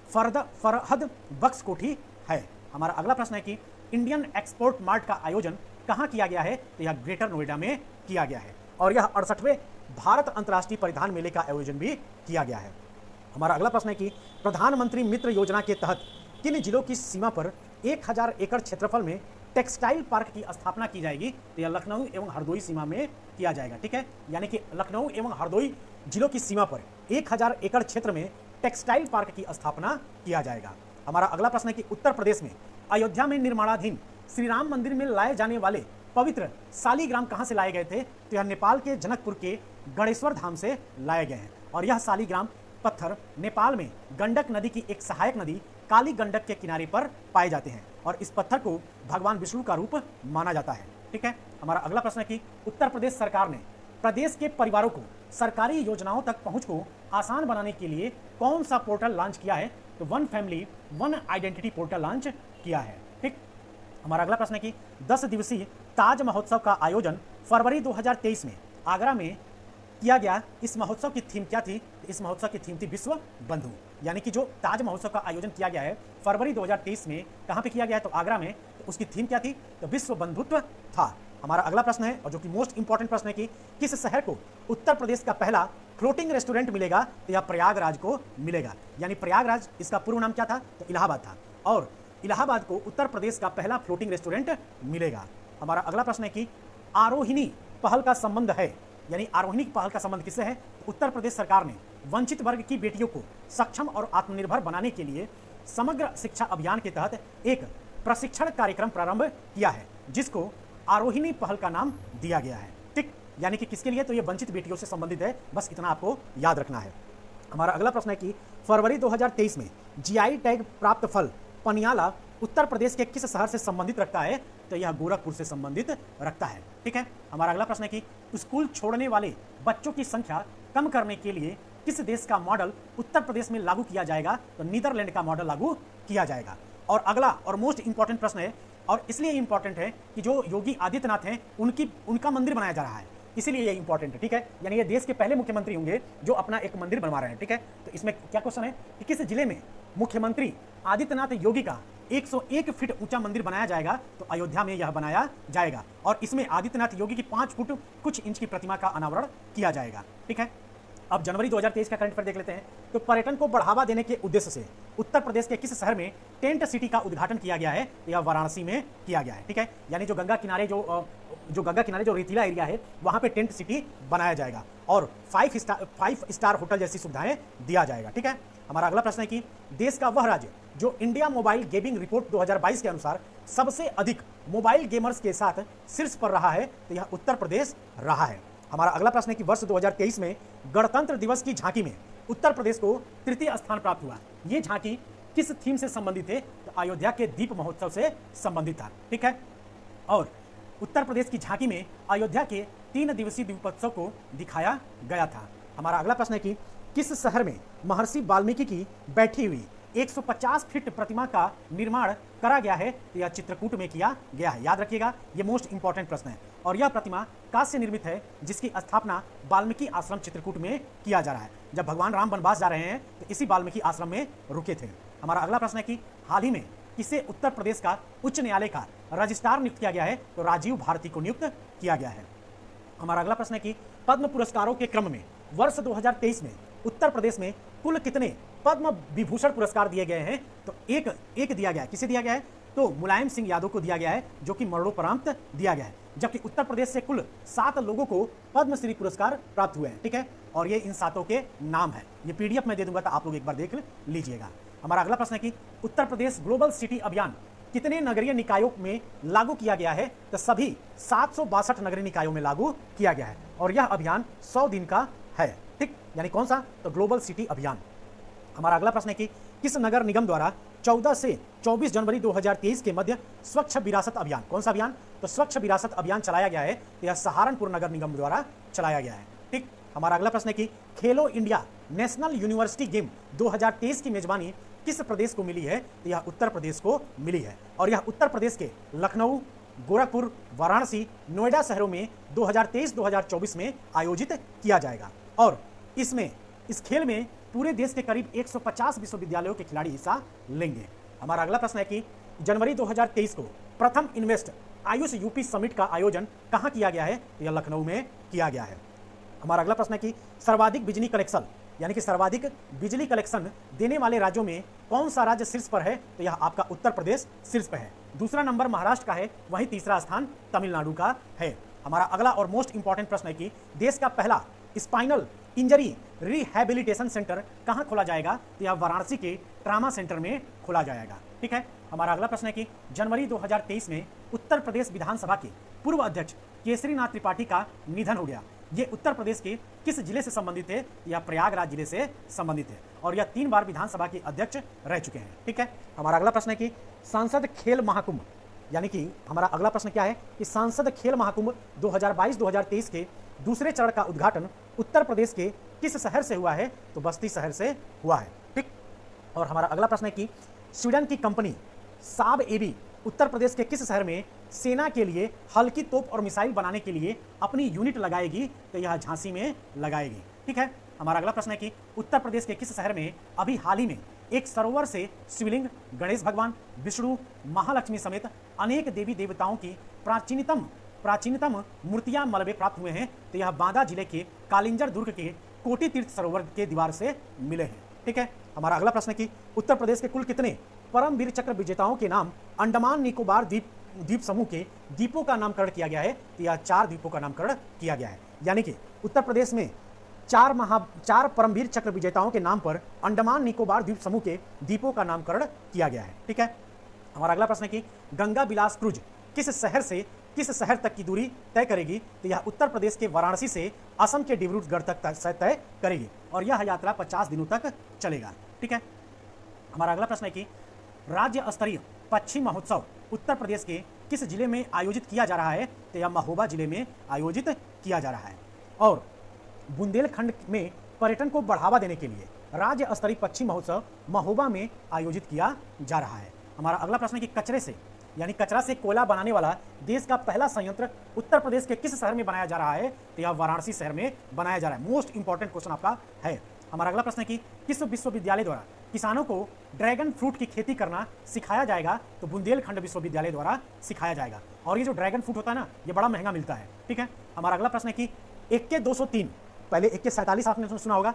Speaker 1: फरहद बख्श कोठी है। हमारा अगला प्रश्न है कि इंडियन एक्सपोर्ट मार्ट का आयोजन कहाँ किया गया है? तो यह ग्रेटर नोएडा में किया गया है और यह 68वें भारत अंतर्राष्ट्रीय परिधान मेले का आयोजन भी किया गया है। हमारा अगला प्रश्न है कि प्रधानमंत्री मित्र योजना के तहत किन जिलों की सीमा पर 1000 एकड़ क्षेत्रफल में टेक्सटाइल पार्क की स्थापना की जाएगी? तो यह लखनऊ एवं हरदोई सीमा में किया जाएगा। ठीक है, यानी कि लखनऊ एवं हरदोई जिलों की सीमा पर 1000 एकड़ क्षेत्र में टेक्सटाइल पार्क की स्थापना किया जाएगा। हमारा अगला प्रश्न है कि उत्तर प्रदेश में अयोध्या में निर्माणाधीन श्री राम मंदिर में लाए जाने वाले पवित्र शालीग्राम कहां से लाए गए थे? तो यह नेपाल के जनकपुर के गणेश्वर धाम से लाए गए हैं और यह शालीग्राम पत्थर नेपाल में गंडक नदी की एक सहायक नदी काली गंडक के किनारे पर पाए जाते हैं और इस पत्थर को भगवान विष्णु का रूप माना जाता है। ठीक है, हमारा अगला प्रश्न है कि उत्तर प्रदेश सरकार ने प्रदेश के परिवारों को सरकारी योजनाओं तक पहुंच को आसान बनाने के लिए कौन सा पोर्टल लॉन्च किया है? तो one family one identity portal launch किया है। ठीक, हमारा अगला प्रश्न है कि 10 दिवसीय ताज महोत्सव का आयोजन फरवरी 2023 में आगरा में किया गया। इस महोत्सव की थीम क्या थी? इस महोत्सव की थीम थी विश्व बंधु, यानी कि जो ताज महोत्सव का आयोजन किया गया है फरवरी 2023 में कहां पे किया गया है? तो आगरा में। तो उसकी थीम क्या थी? तो विश्व बंधुत्व था। हमारा अगला प्रश्न है और जो कि मोस्ट इंपॉर्टेंट प्रश्न है कि किस शहर को उत्तर प्रदेश का पहला फ्लोटिंग रेस्टोरेंट मिलेगा? तो यह प्रयागराज को मिलेगा, यानी प्रयागराज इसका पूर्व नाम क्या था? तो इलाहाबाद था और इलाहाबाद को उत्तर प्रदेश का पहला फ्लोटिंग रेस्टोरेंट मिलेगा। हमारा अगला प्रश्न है कि आरोहिणी पहल का संबंध है, यानी आरोहिणी पहल का संबंध किससे है? उत्तर प्रदेश सरकार ने वंचित वर्ग की बेटियों को सक्षम और आत्मनिर्भर बनाने के लिए समग्र शिक्षा अभियान के तहत एक प्रशिक्षण कार्यक्रम प्रारंभ किया है जिसको आरोहिणी पहल का नाम दिया गया है। ठीक, यानी कि किसके लिए? तो ये वंचित बेटियों से संबंधित है, बस इतना आपको याद रखना है। हमारा अगला प्रश्न है कि फरवरी 2023 में जीआई टैग प्राप्त फल पनियाला उत्तर प्रदेश के किस शहर से संबंधित रखता है? तो यह गोरखपुर से संबंधित रखता है। ठीक है, हमारा अगला प्रश्न है कि स्कूल छोड़ने वाले बच्चों की संख्या कम करने के लिए किस देश का मॉडल उत्तर प्रदेश में लागू किया जाएगा? तो नीदरलैंड का मॉडल लागू किया जाएगा। और अगला और मोस्ट इंपॉर्टेंट प्रश्न है, और इसलिए इंपॉर्टेंट है कि जो योगी आदित्यनाथ हैं उनका मंदिर बनाया जा रहा है, इसीलिए ये इंपॉर्टेंट है। ठीक है, यानी ये देश के पहले मुख्यमंत्री होंगे जो अपना एक मंदिर बनवा रहे हैं। ठीक है, तो इसमें क्या क्वेश्चन है कि किस जिले में मुख्यमंत्री आदित्यनाथ योगी का 101 फीट ऊंचा मंदिर बनाया जाएगा? तो अयोध्या में यह बनाया जाएगा और इसमें आदित्यनाथ योगी की 5 फुट कुछ इंच की प्रतिमा का अनावरण किया जाएगा। ठीक है, अब जनवरी 2023 का करंट अफेयर देख लेते हैं। तो पर्यटन को बढ़ावा देने के उद्देश्य से उत्तर प्रदेश के किस शहर में टेंट सिटी का उद्घाटन किया गया है? तो यह वाराणसी में किया गया है। ठीक है, यानी जो गंगा किनारे जो रेतीला एरिया है वहां पे टेंट सिटी बनाया जाएगा और 5 स्टार होटल जैसी सुविधाएं दिया जाएगा। ठीक है, हमारा अगला प्रश्न है कि देश का वह राज्य जो इंडिया मोबाइल गेमिंग रिपोर्ट 2022 के अनुसार सबसे अधिक मोबाइल गेमर्स के साथ शीर्ष पर रहा है? तो यह उत्तर प्रदेश रहा है। हमारा अगला प्रश्न है कि वर्ष 2023 में गणतंत्र दिवस की झांकी में उत्तर प्रदेश को तृतीय स्थान प्राप्त हुआ। ये झांकी किस थीम से संबंधित है? तो अयोध्या के दीप महोत्सव से संबंधित था। ठीक है, और उत्तर प्रदेश की झांकी में अयोध्या के 3 दिवसीय दीपोत्सव को दिखाया गया था। हमारा अगला प्रश्न है कि किस शहर में महर्षि वाल्मीकि की बैठी हुई 150 फीट प्रतिमा का निर्माण करा गया है? तो यह चित्रकूट में किया गया है। याद रखिएगा, ये मोस्ट इंपॉर्टेंट प्रश्न है। और यह प्रतिमा कांस्य निर्मित है जिसकी स्थापना वाल्मीकि आश्रम चित्रकूट में किया जा रहा है। जब भगवान राम वनवास जा रहे हैं तो इसी वाल्मीकि आश्रम में रुके थे। हमारा अगला प्रश्न है कि हाल ही में किसे उत्तर प्रदेश का उच्च न्यायालय का रजिस्ट्रार नियुक्त किया गया है? तो राजीव भारती को नियुक्त किया गया है। हमारा अगला प्रश्न है कि पद्म पुरस्कारों के क्रम में वर्ष 2023 में उत्तर प्रदेश में कुल कितने पद्म विभूषण पुरस्कार दिए गए हैं तो एक दिया गया है। किसे दिया गया है? तो मुलायम सिंह यादव को दिया गया है, जो कि मरणोपरांत दिया गया है। जबकि उत्तर प्रदेश से कुल 7 लोगों को पद्मश्री पुरस्कार प्राप्त हुए हैं। ठीक है, और ये इन 7 के नाम है। ये पीडीएफ में दे दूंगा तो आप लोग एक बार देख लीजिएगा। हमारा अगला प्रश्न है कि उत्तर प्रदेश ग्लोबल सिटी अभियान कितने नगरीय निकायों में लागू किया गया है? तो सभी 762 नगरीय निकायों में लागू किया गया है और यह अभियान 100 दिन का है। ठीक, यानी कौन सा? तो ग्लोबल सिटी अभियान। हमारा अगला प्रश्न है कि किस नगर निगम द्वारा 14 से 24 जनवरी 2023 के मध्य स्वच्छ विरासत अभियान, कौन सा अभियान? तो स्वच्छ विरासत अभियान चलाया गया है। तो यह सहारनपुर नगर निगम द्वारा चलाया गया है। ठीक, हमारा अगला प्रश्न है कि खेलो इंडिया नेशनल यूनिवर्सिटी गेम 2023 की मेजबानी किस प्रदेश को मिली है? तो यह उत्तर प्रदेश को मिली है और यह उत्तर प्रदेश के लखनऊ, गोरखपुर, वाराणसी, नोएडा शहरों में 2023-2024 में आयोजित किया जाएगा। और इस खेल में पूरे देश के करीब 150 विश्वविद्यालयों के खिलाड़ी हिस्सा लेंगे। हमारा अगला प्रश्न है कि जनवरी 2023 को प्रथम इन्वेस्ट आयुष यूपी समिट का आयोजन कहां किया गया है? तो यह लखनऊ में किया गया है। हमारा अगला प्रश्न है कि सर्वाधिक बिजली कलेक्शन यानी कि सर्वाधिक बिजली कलेक्शन देने वाले राज्यों में कौन सा राज्य शीर्ष पर है? तो यह आपका उत्तर प्रदेश शीर्ष पर है। दूसरा नंबर महाराष्ट्र का है, वहीं तीसरा स्थान तमिलनाडु का है। हमारा अगला और मोस्ट इंपॉर्टेंट प्रश्न है कि देश का पहला स्पाइनल इंजरी रिहैबिलिटेशन सेंटर कहां खोला जाएगा? तो यह वाराणसी के ट्रामा सेंटर में खोला जाएगा। ठीक है, हमारा अगला प्रश्न है कि जनवरी 2023 में उत्तर प्रदेश विधानसभा के पूर्व अध्यक्ष केसरीनाथ त्रिपाठी का निधन हो गया। ये उत्तर प्रदेश के किस जिले से संबंधित है? या प्रयागराज जिले से संबंधित है और यह 3 बार विधानसभा के अध्यक्ष रह चुके हैं। ठीक है, हमारा अगला प्रश्न है कि सांसद खेल महाकुंभ यानी कि हमारा अगला प्रश्न क्या है कि सांसद खेल महाकुंभ 2022-2023 के दूसरे चरण का उद्घाटन उत्तर प्रदेश के किस शहर से हुआ है? तो बस्ती शहर से हुआ है। ठीक, और हमारा अगला प्रश्न है कि स्वीडन की कंपनी साब एबी उत्तर प्रदेश के किस शहर में सेना के लिए हल्की तोप और मिसाइल बनाने के लिए अपनी यूनिट लगाएगी? तो यह झांसी में लगाएगी। ठीक है, हमारा अगला प्रश्न है कि उत्तर प्रदेश के किस शहर में अभी हाल ही में एक सरोवर से शिवलिंग, गणेश भगवान, विष्णु, महालक्ष्मी समेत अनेक देवी देवताओं की प्राचीनतम मूर्तियां मलबे प्राप्त हुए हैं? तो यह बांदा जिले के कालिंजर दुर्ग के कोटी तीर्थ सरोवर के दीवार से मिले हैं। ठीक है, हमारा अगला प्रश्न है कि उत्तर प्रदेश के कुल कितने परमवीर चक्र विजेताओं के नाम अंडमान निकोबार द्वीप समूह के द्वीपों का नामकरण किया गया है? तो यह 4 द्वीपों का नामकरण किया गया है। यानी कि उत्तर प्रदेश में 4 परमवीर चक्र विजेताओं के नाम पर अंडमान निकोबार द्वीप समूह के द्वीपों का नामकरण किया गया है। ठीक है, हमारा अगला प्रश्न है कि गंगा विलास क्रूज किस शहर से किस शहर तक की दूरी तय करेगी? तो यह उत्तर प्रदेश के वाराणसी से असम के डिब्रूगढ़ तक तय करेगी और यह यात्रा 50 दिनों तक चलेगा। ठीक है, हमारा अगला प्रश्न है कि राज्य स्तरीय पक्षी महोत्सव उत्तर प्रदेश के किस जिले में आयोजित किया जा रहा है? तो यह महोबा जिले में आयोजित किया जा रहा है। और बुंदेलखंड में पर्यटन को बढ़ावा देने के लिए राज्य स्तरीय पक्षी महोत्सव महोबा में आयोजित किया जा रहा है। हमारा अगला प्रश्न है कि कचरा से कोयला बनाने वाला देश का पहला संयंत्र उत्तर प्रदेश के किस शहर में बनाया जा रहा है? तो यह वाराणसी शहर में बनाया जा रहा है। मोस्ट इंपॉर्टेंट क्वेश्चन आपका है। हमारा अगला प्रश्न है कि किस विश्वविद्यालय द्वारा किसानों को ड्रैगन फ्रूट की खेती करना सिखाया जाएगा? तो बुंदेलखंड विश्वविद्यालय द्वारा सिखाया जाएगा। और ये जो ड्रैगन फ्रूट होता है ना, ये बड़ा महंगा मिलता है। ठीक है, हमारा अगला प्रश्न है कि AK-203, पहले AK-47 आपने सुना होगा,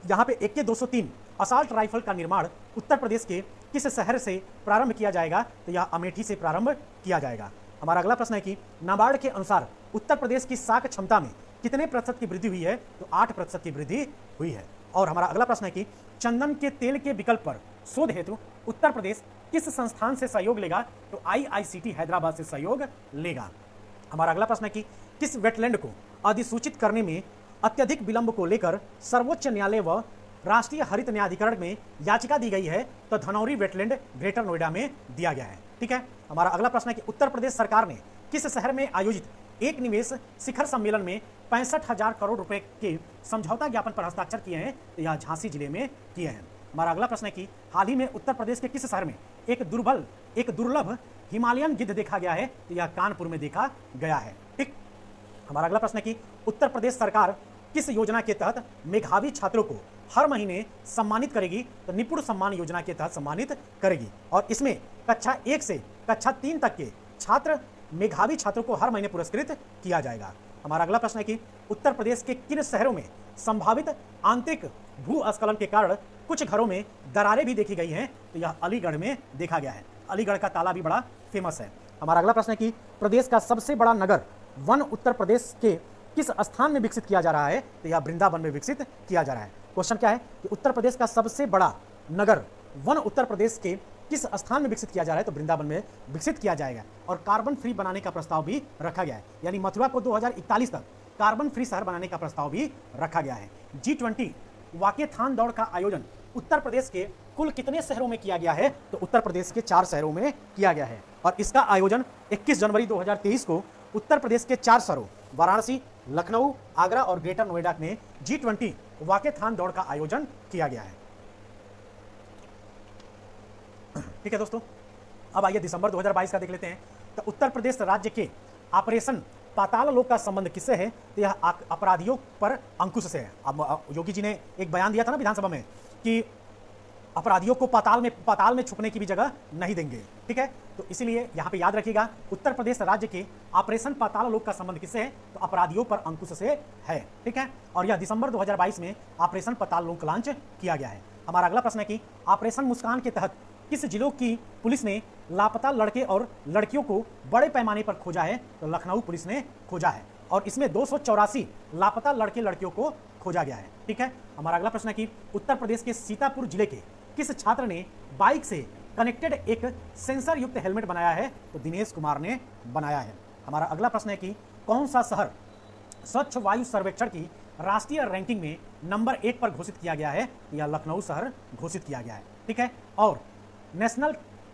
Speaker 1: यहाँ पे AK-203 असॉल्ट राइफल का निर्माण उत्तर प्रदेश के किस शहर से प्रारंभ किया जाएगा? तो यह अमेठी से प्रारंभ किया जाएगा। हमारा अगला प्रश्न है कि नाबार्ड के अनुसार उत्तर प्रदेश की साख क्षमता में कितने प्रतिशत की वृद्धि हुई है? तो 8% की वृद्धि हुई है। और हमारा अगला प्रश्न है कि चंदन के तेल के विकल्प पर शोध हेतु उत्तर प्रदेश किस संस्थान से सहयोग लेगा? तो IICT हैदराबाद से सहयोग लेगा। हमारा अगला प्रश्न है कि किस वेटलैंड को अधिसूचित करने में अत्यधिक विलंब को लेकर सर्वोच्च न्यायालय व राष्ट्रीय हरित न्यायाधिकरण में याचिका दी गई है? तो धनौरी वेटलैंड ग्रेटर नोएडा में दिया गया है। ठीक है, हमारा अगला प्रश्न है कि उत्तर प्रदेश सरकार ने किस शहर में आयोजित एक निवेश शिखर सम्मेलन में 65,000 करोड़ रुपए के समझौता ज्ञापन पर हस्ताक्षर किए हैं? तो यह झांसी जिले में किए हैं। हमारा अगला प्रश्न है कि हाल ही में उत्तर प्रदेश के किस शहर में एक दुर्लभ हिमालयन गिद्ध देखा गया है? तो यह कानपुर में देखा गया है। ठीक, हमारा अगला प्रश्न है कि उत्तर प्रदेश सरकार किस योजना के तहत मेधावी छात्रों को हर महीने सम्मानित करेगी? तो निपुण सम्मान योजना के तहत सम्मानित करेगी और इसमें कक्षा 1 से कक्षा 3 तक के मेधावी छात्रों को हर महीने पुरस्कृत किया जाएगा। हमारा अगला प्रश्न है कि उत्तर प्रदेश के किन शहरों में संभावित आंतरिक भूस्खलन के कारण कुछ घरों में दरारें भी देखी गई हैं? तो यह अलीगढ़ में देखा गया है। अलीगढ़ का ताला भी बड़ा फेमस है। हमारा अगला प्रश्न है कि प्रदेश का सबसे बड़ा नगर वन उत्तर प्रदेश के किस स्थान में विकसित किया जा रहा है? तो यह वृंदावन में विकसित किया जा रहा है। क्वेश्चन क्या है कि उत्तर प्रदेश का सबसे बड़ा नगर वन उत्तर प्रदेश के किस स्थान में विकसित किया जा रहा है? तो वृंदावन में विकसित किया जाएगा। और कार्बन फ्री बनाने का प्रस्ताव भी रखा गया है, यानी मथुरा को 2041 तक कार्बन फ्री शहर बनाने का प्रस्ताव भी रखा गया है। G20 वाकेथान दौड़ का आयोजन उत्तर प्रदेश के कुल कितने शहरों में किया गया है? तो उत्तर प्रदेश के 4 शहरों में किया गया है। और इसका आयोजन 21 जनवरी 2023 को उत्तर प्रदेश के 4 शहरों वाराणसी, लखनऊ, आगरा और ग्रेटर नोएडा में G20 वाकेथान दौड़ का आयोजन किया गया है। ठीक है दोस्तों, अब आइए दिसंबर 2022 का देख लेते हैं। तो उत्तर प्रदेश राज्य के ऑपरेशन पाताल लोक का संबंध किससे है? तो यह अपराधियों पर अंकुश से है। अब योगी जी ने एक बयान दिया था ना विधानसभा में कि अपराधियों को पाताल में छुपने की भी जगह नहीं देंगे। ठीक है, तो इसीलिए यहाँ पे याद रखिएगा, उत्तर प्रदेश राज्य के ऑपरेशन पाताल लोक का संबंध किससे है? तो अपराधियों पर अंकुश से है। ठीक है, और यह दिसंबर 2022 में ऑपरेशन पाताल लोक लॉन्च किया गया है। हमारा अगला प्रश्न है कि ऑपरेशन मुस्कान के तहत किस जिलों की पुलिस ने लापता लड़के और लड़कियों को बड़े पैमाने पर खोजा है? तो लखनऊ पुलिस ने खोजा है और इसमें 284 लापता लड़के लड़कियों को खोजा गया है। ठीक है, हमारा अगला प्रश्न है कि उत्तर प्रदेश के सीतापुर जिले के किस छात्र ने बाइक से कनेक्टेड एक सेंसर युक्त हेलमेट बनाया है? तो दिनेश कुमार ने बनाया है। हमारा अगला प्रश्न है कि कौन सा शहर स्वच्छ वायु सर्वेक्षण की राष्ट्रीय रैंकिंग में नंबर 1 पर घोषित किया गया है? या लखनऊ शहर घोषित किया गया है। ठीक है, और national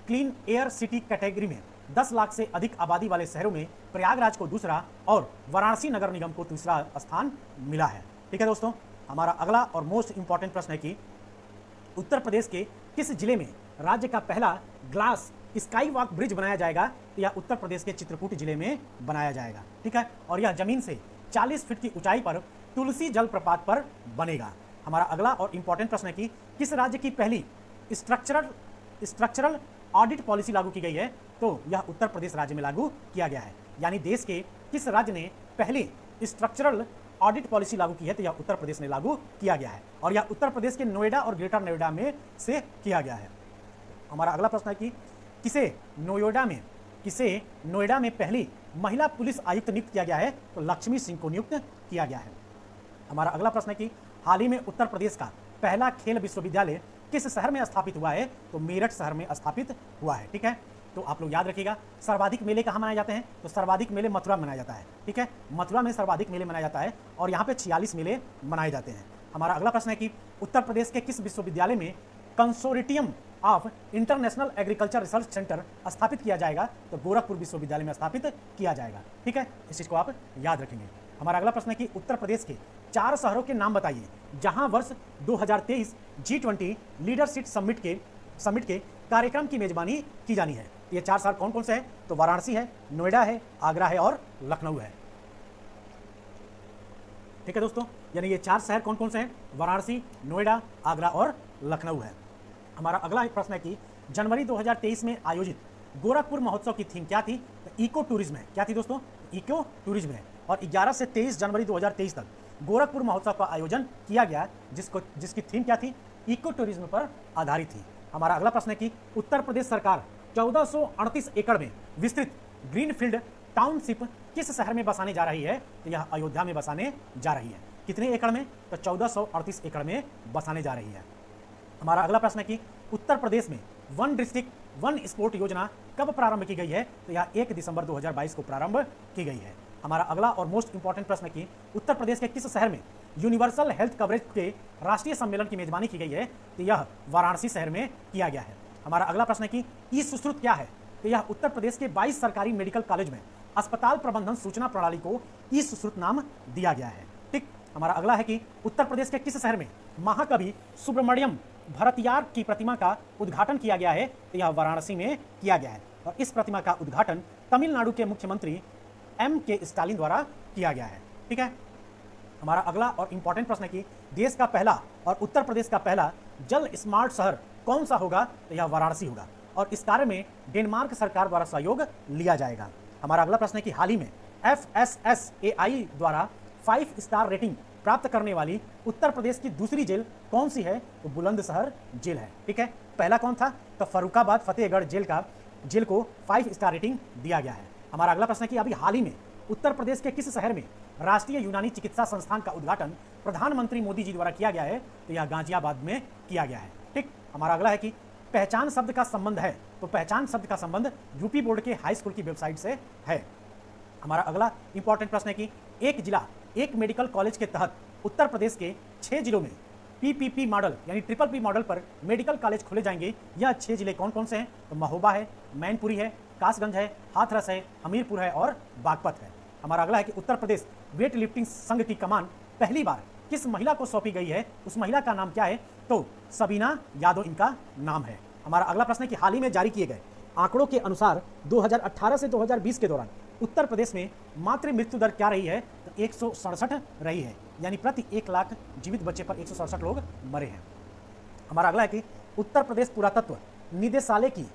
Speaker 1: clean air city category में 10 लाख से अधिक आबादी वाले शहरों में प्रयागराज को दूसरा और वाराणसी नगर निगम को तीसरा स्थान मिला है। ठीक है दोस्तों, हमारा अगला और मोस्ट इंपॉर्टेंट प्रश्न है कि उत्तर प्रदेश के किस जिले में राज्य का पहला ग्लास स्काई वॉक ब्रिज बनाया जाएगा? तो यह उत्तर प्रदेश के चित्रकूट जिले में बनाया जाएगा। ठीक है, और यह जमीन से 40 फीट की ऊंचाई पर तुलसी जलप्रपात पर बनेगा। हमारा अगला और इंपॉर्टेंट प्रश्न है कि किस राज्य की पहली स्ट्रक्चरल ऑडिट पॉलिसी लागू की गई है? तो यह उत्तर प्रदेश राज्य में लागू किया गया है। यानी देश के किस राज्य ने पहली स्ट्रक्चरल ऑडिट पॉलिसी लागू की है? तो यह उत्तर प्रदेश ने लागू किया गया है और यह उत्तर प्रदेश के नोएडा और ग्रेटर नोएडा में से किया गया है। हमारा अगला प्रश्न है कि किसे नोएडा में पहली महिला पुलिस आयुक्त नियुक्त किया गया है? तो लक्ष्मी सिंह को नियुक्त किया गया है। हमारा अगला प्रश्न है कि हाल ही में उत्तर प्रदेश का पहला खेल विश्वविद्यालय किस शहर में स्थापित हुआ है? तो मेरठ शहर में स्थापित हुआ है। ठीक है, तो आप लोग याद रखिएगा, सर्वाधिक मेले कहाँ मनाए जाते हैं? तो सर्वाधिक मेले मथुरा में मनाया जाता है। ठीक है, मथुरा में सर्वाधिक मेले मनाया जाता है और यहाँ पे 46 मेले मनाए जाते हैं। हमारा अगला प्रश्न है कि उत्तर प्रदेश के किस विश्वविद्यालय में consortium of international agriculture research centre स्थापित किया जाएगा? तो गोरखपुर विश्वविद्यालय में स्थापित किया जाएगा। ठीक है, इस चीज को आप याद रखेंगे। हमारा अगला प्रश्न है कि उत्तर प्रदेश के 4 शहरों के नाम बताइए जहां वर्ष 2023 G20 लीडरशिप समिट के कार्यक्रम की मेजबानी की जानी है। ये 4 शहर कौन कौन से हैं? तो वाराणसी है, नोएडा है, आगरा है और लखनऊ है। ठीक है दोस्तों, यानी ये 4 शहर कौन कौन से हैं? वाराणसी, नोएडा, आगरा और लखनऊ है। हमारा अगला एक प्रश्न है कि जनवरी 2023 में आयोजित गोरखपुर महोत्सव की थीम क्या थी? तो इको टूरिज्म है। क्या थी दोस्तों? इको टूरिज्म है। और 11 से 23 जनवरी 2023 तक गोरखपुर महोत्सव का आयोजन किया गया, जिसकी थीम क्या थी? इको टूरिज्म पर आधारित थी। हमारा अगला प्रश्न है कि उत्तर प्रदेश सरकार 1438 एकड़ में विस्तृत ग्रीनफील्ड टाउनशिप किस शहर में बसाने जा रही है? तो यह अयोध्या में बसाने जा रही है। कितने एकड़ में? तो 1438 एकड़ में बसाने जा रही है। हमारा अगला प्रश्न है कि उत्तर प्रदेश में वन डिस्ट्रिक्ट वन स्पोर्ट योजना कब प्रारंभ की गई है? तो यह 1 दिसंबर 2022 को प्रारंभ की गई है। हमारा अगला और मोस्ट इंपॉर्टेंट प्रश्न है कि उत्तर प्रदेश के किस शहर में यूनिवर्सल हेल्थ कवरेज के राष्ट्रीय सम्मेलन की मेजबानी की गई है? तो यह वाराणसी शहर में किया गया है। हमारा अगला प्रश्न है कि ई सुश्रुत क्या है? तो यह उत्तर प्रदेश के 22 सरकारी मेडिकल कॉलेज में अस्पताल प्रबंधन सूचना प्रणाली को ई सुश्रुत नाम दिया गया है। ठीक, हमारा अगला है कि उत्तर प्रदेश के किस शहर में महाकवि सुब्रमण्यम भरतियार की प्रतिमा का उद्घाटन किया गया है? तो यह वाराणसी में किया गया है और इस प्रतिमा का उद्घाटन तमिलनाडु के मुख्यमंत्री M.K. स्टालिन द्वारा किया गया है। ठीक है, हमारा अगला और इंपॉर्टेंट प्रश्न है कि देश का पहला और उत्तर प्रदेश का पहला जल स्मार्ट शहर कौन सा होगा? तो यह वाराणसी होगा और इस कार्य में डेनमार्क सरकार द्वारा सहयोग लिया जाएगा। हमारा अगला प्रश्न है कि हाल ही में FSSAI द्वारा 5 स्टार रेटिंग प्राप्त करने वाली उत्तर प्रदेश की दूसरी जेल कौन सी है? तो बुलंदशहर जेल है। ठीक है, पहला कौन था? तो फर्रुखाबाद फतेहगढ़ जेल को 5 स्टार रेटिंग दिया गया है। हमारा अगला प्रश्न है कि अभी हाल ही में उत्तर प्रदेश के किस शहर में राष्ट्रीय यूनानी चिकित्सा संस्थान का उद्घाटन प्रधानमंत्री मोदी जी द्वारा किया गया है? तो यह गाजियाबाद में किया गया है। ठीक, हमारा अगला है कि पहचान शब्द का संबंध है, तो पहचान शब्द का संबंध यूपी बोर्ड के हाई स्कूल की वेबसाइट से है। हमारा अगला इंपॉर्टेंट प्रश्न है कि एक जिला एक मेडिकल कॉलेज के तहत उत्तर प्रदेश के 6 जिलों में PPP मॉडल यानी ट्रिपल P मॉडल पर मेडिकल कॉलेज खोले जाएंगे। यह 6 जिले कौन कौन से हैं? तो महोबा है, मैनपुरी है, कासगंज है, हाथरस है, हमीरपुर है और बागपत है। हमारा अगला है कि उत्तर प्रदेश वेट लिफ्टिंग संघ की कमान पहली बार किस महिला को सौंपी गई है? उस महिला का नाम क्या है? तो सबीना यादव इनका नाम है। हमारा अगला प्रश्न है कि हाल ही में जारी किए गए आंकड़ों के अनुसार 2018 से 2020 के दौरान उत्तर प्रदेश में मातृ मृत्यु दर क्या रही है? तो 167 रही है, यानी प्रति 1 लाख जीवित बच्चे पर 167 लोग मरे हैं। हमारा अगला है कि उत्तर प्रदेश पुरातत्व निदेशालय की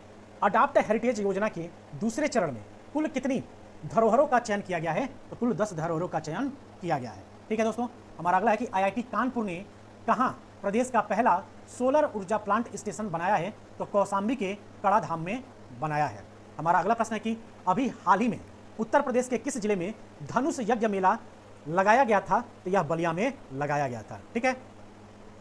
Speaker 1: अडॉप्ट हेरिटेज योजना के दूसरे चरण में कुल कितनी धरोहरों का चयन किया गया है? तो कुल 10 धरोहरों का चयन किया गया है। ठीक है दोस्तों, हमारा अगला है कि IIT कानपुर ने कहाँ प्रदेश का पहला सोलर ऊर्जा प्लांट स्टेशन बनाया है? तो कौशाम्बी के कड़ाधाम में बनाया है। हमारा अगला प्रश्न है कि अभी हाल ही में उत्तर प्रदेश के किस जिले में धनुष यज्ञ मेला लगाया गया था? तो यह बलिया में लगाया गया था। ठीक है,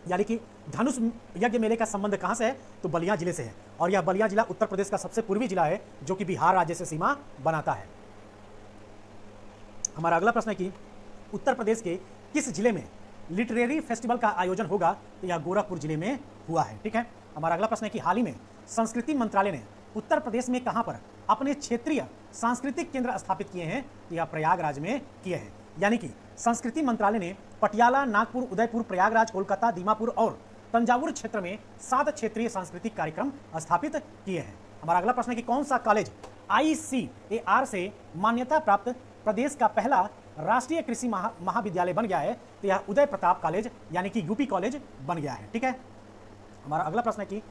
Speaker 1: यानी कि धनुष यज्ञ मेले का संबंध कहां से है? तो बलिया जिले से है, और यह बलिया जिला उत्तर प्रदेश का सबसे पूर्वी जिला है जो कि बिहार राज्य से सीमा बनाता है। हमारा अगला प्रश्न है कि उत्तर प्रदेश के किस जिले में लिटरेरी फेस्टिवल का आयोजन होगा? तो यह गोरखपुर जिले में हुआ है। ठीक है, हमारा अगला प्रश्न है कि हाल ही में संस्कृति मंत्रालय ने उत्तर प्रदेश में कहां पर अपने क्षेत्रीय सांस्कृतिक केंद्र स्थापित किए हैं? तो यह प्रयागराज में किए हैं, यानी कि संस्कृति मंत्रालय ने पटियाला, नागपुर, उदयपुर, प्रयागराज, कोलकाता, दीमापुर और तंजावुर क्षेत्र में 7 क्षेत्रीय सांस्कृतिक कार्यक्रम स्थापित किए हैं। हमारा अगला प्रश्न है कि कौन सा कॉलेज ICAR से मान्यता प्राप्त प्रदेश का पहला राष्ट्रीय कृषि महाविद्यालय बन गया है? तो यह उदय प्रताप कॉलेज यानी कि यूपी कॉलेज बन गया है। ठीक है, हमारा अगला प्रश्न है कि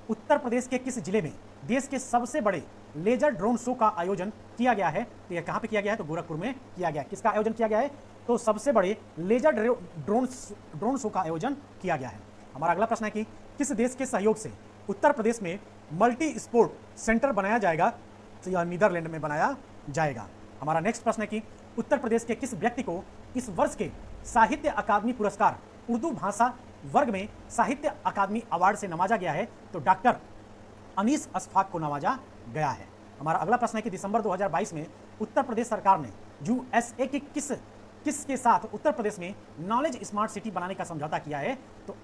Speaker 1: उत्तर प्रदेश के किस जिले में देश के सबसे बड़े लेजर ड्रोन शो का आयोजन किया गया है? तो यह कहां पे किया गया है? तो गोरखपुर में किया गया है। किसका आयोजन किया गया है? तो सबसे बड़े लेजर ड्रोन शो का आयोजन किया गया है। हमारा अगला प्रश्न है कि किस देश के सहयोग से उत्तर प्रदेश में मल्टी स्पोर्ट सेंटर बनाया जाएगा? तो यह नीदरलैंड में बनाया जाएगा। हमारा नेक्स्ट प्रश्न है कि उत्तर प्रदेश के किस व्यक्ति को इस वर्ष के साहित्य अकादमी पुरस्कार उर्दू भाषा वर्ग में साहित्य अकादमी अवार्ड से नवाजा गया है? तो डॉक्टर अनीस अशफाक को नवाजा गया है। हमारा अगला प्रश्न है कि दिसंबर 2022 में उत्तर प्रदेश सरकार ने USA की किस के साथ उत्तर प्रदेश में नॉलेज स्मार्ट सिटी बनाने का समझौता किया है? तो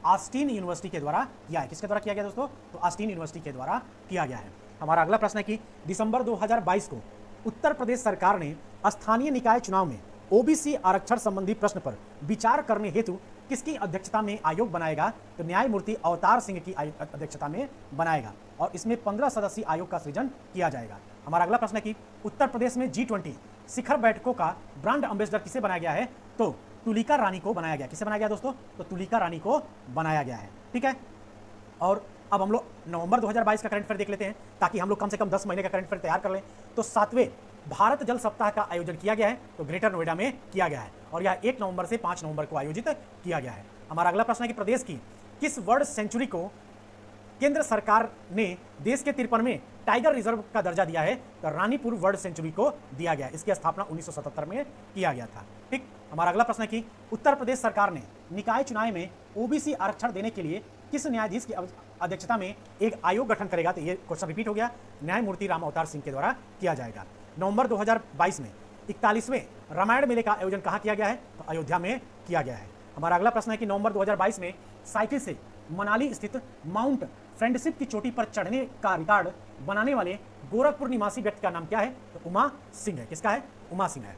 Speaker 1: ऑस्टिन यूनिवर्सिटी के द्वारा किया है। किसके द्वारा किया गया दोस्तों? तो ऑस्टिन यूनिवर्सिटी के द्वारा किया गया है। हमारा अगला प्रश्न है कि दिसंबर 2022 को उत्तर प्रदेश सरकार ने स्थानीय निकाय चुनाव में OBC आरक्षण संबंधी प्रश्न पर विचार करने हेतु किसकी अध्यक्षता में आयोग बनाएगा? तो न्यायमूर्ति अवतार सिंह की अध्यक्षता में बनाएगा, और इसमें 15 सदस्यीय आयोग का सृजन किया जाएगा। हमारा अगला प्रश्न है कि उत्तर प्रदेश में G20 शिखर बैठकों का ब्रांड एम्बेसडर किसे बनाया गया है? तो तुलिका रानी को बनाया गया। किसे बनाया गया दोस्तों? तो तुलिका रानी को बनाया गया है। ठीक है, और अब हम लोग नवंबर 2022 का करंट अफेयर देख लेते हैं, ताकि हम लोग कम से कम 10 महीने का करंट अफेयर तैयार कर लें। तो 7वें भारत जल सप्ताह का आयोजन किया गया है, तो ग्रेटर नोएडा में किया गया है, और यह 1 नवंबर से 5 नवंबर को आयोजित किया गया है। हमारा अगला प्रश्न है कि प्रदेश की किस बर्ड सेंचुरी को केंद्र सरकार ने देश के 53वें टाइगर रिजर्व का दर्जा दिया है? तो रानीपुर बर्ड सेंचुरी को दिया गया। इसकी स्थापना 1977 में किया गया था। ठीक, हमारा अगला प्रश्न है कि उत्तर प्रदेश सरकार ने निकाय चुनाव में OBC आरक्षण देने के लिए किस न्यायाधीश की अध्यक्षता में एक आयोग गठन करेगा? तो ये क्वेश्चन रिपीट हो गया, न्यायमूर्ति राम अवतार सिंह के द्वारा किया जाएगा। नवंबर 2022 में 41वें रामायण मेले का आयोजन कहाँ किया गया है? तो अयोध्या में किया गया है। हमारा अगला प्रश्न है कि नवंबर 2022 में साइकिल से मनाली स्थित माउंट फ्रेंडशिप की चोटी पर चढ़ने का रिकॉर्ड बनाने वाले गोरखपुर निवासी व्यक्ति का नाम क्या है? तो उमा सिंह है। किसका है? उमा सिंह है।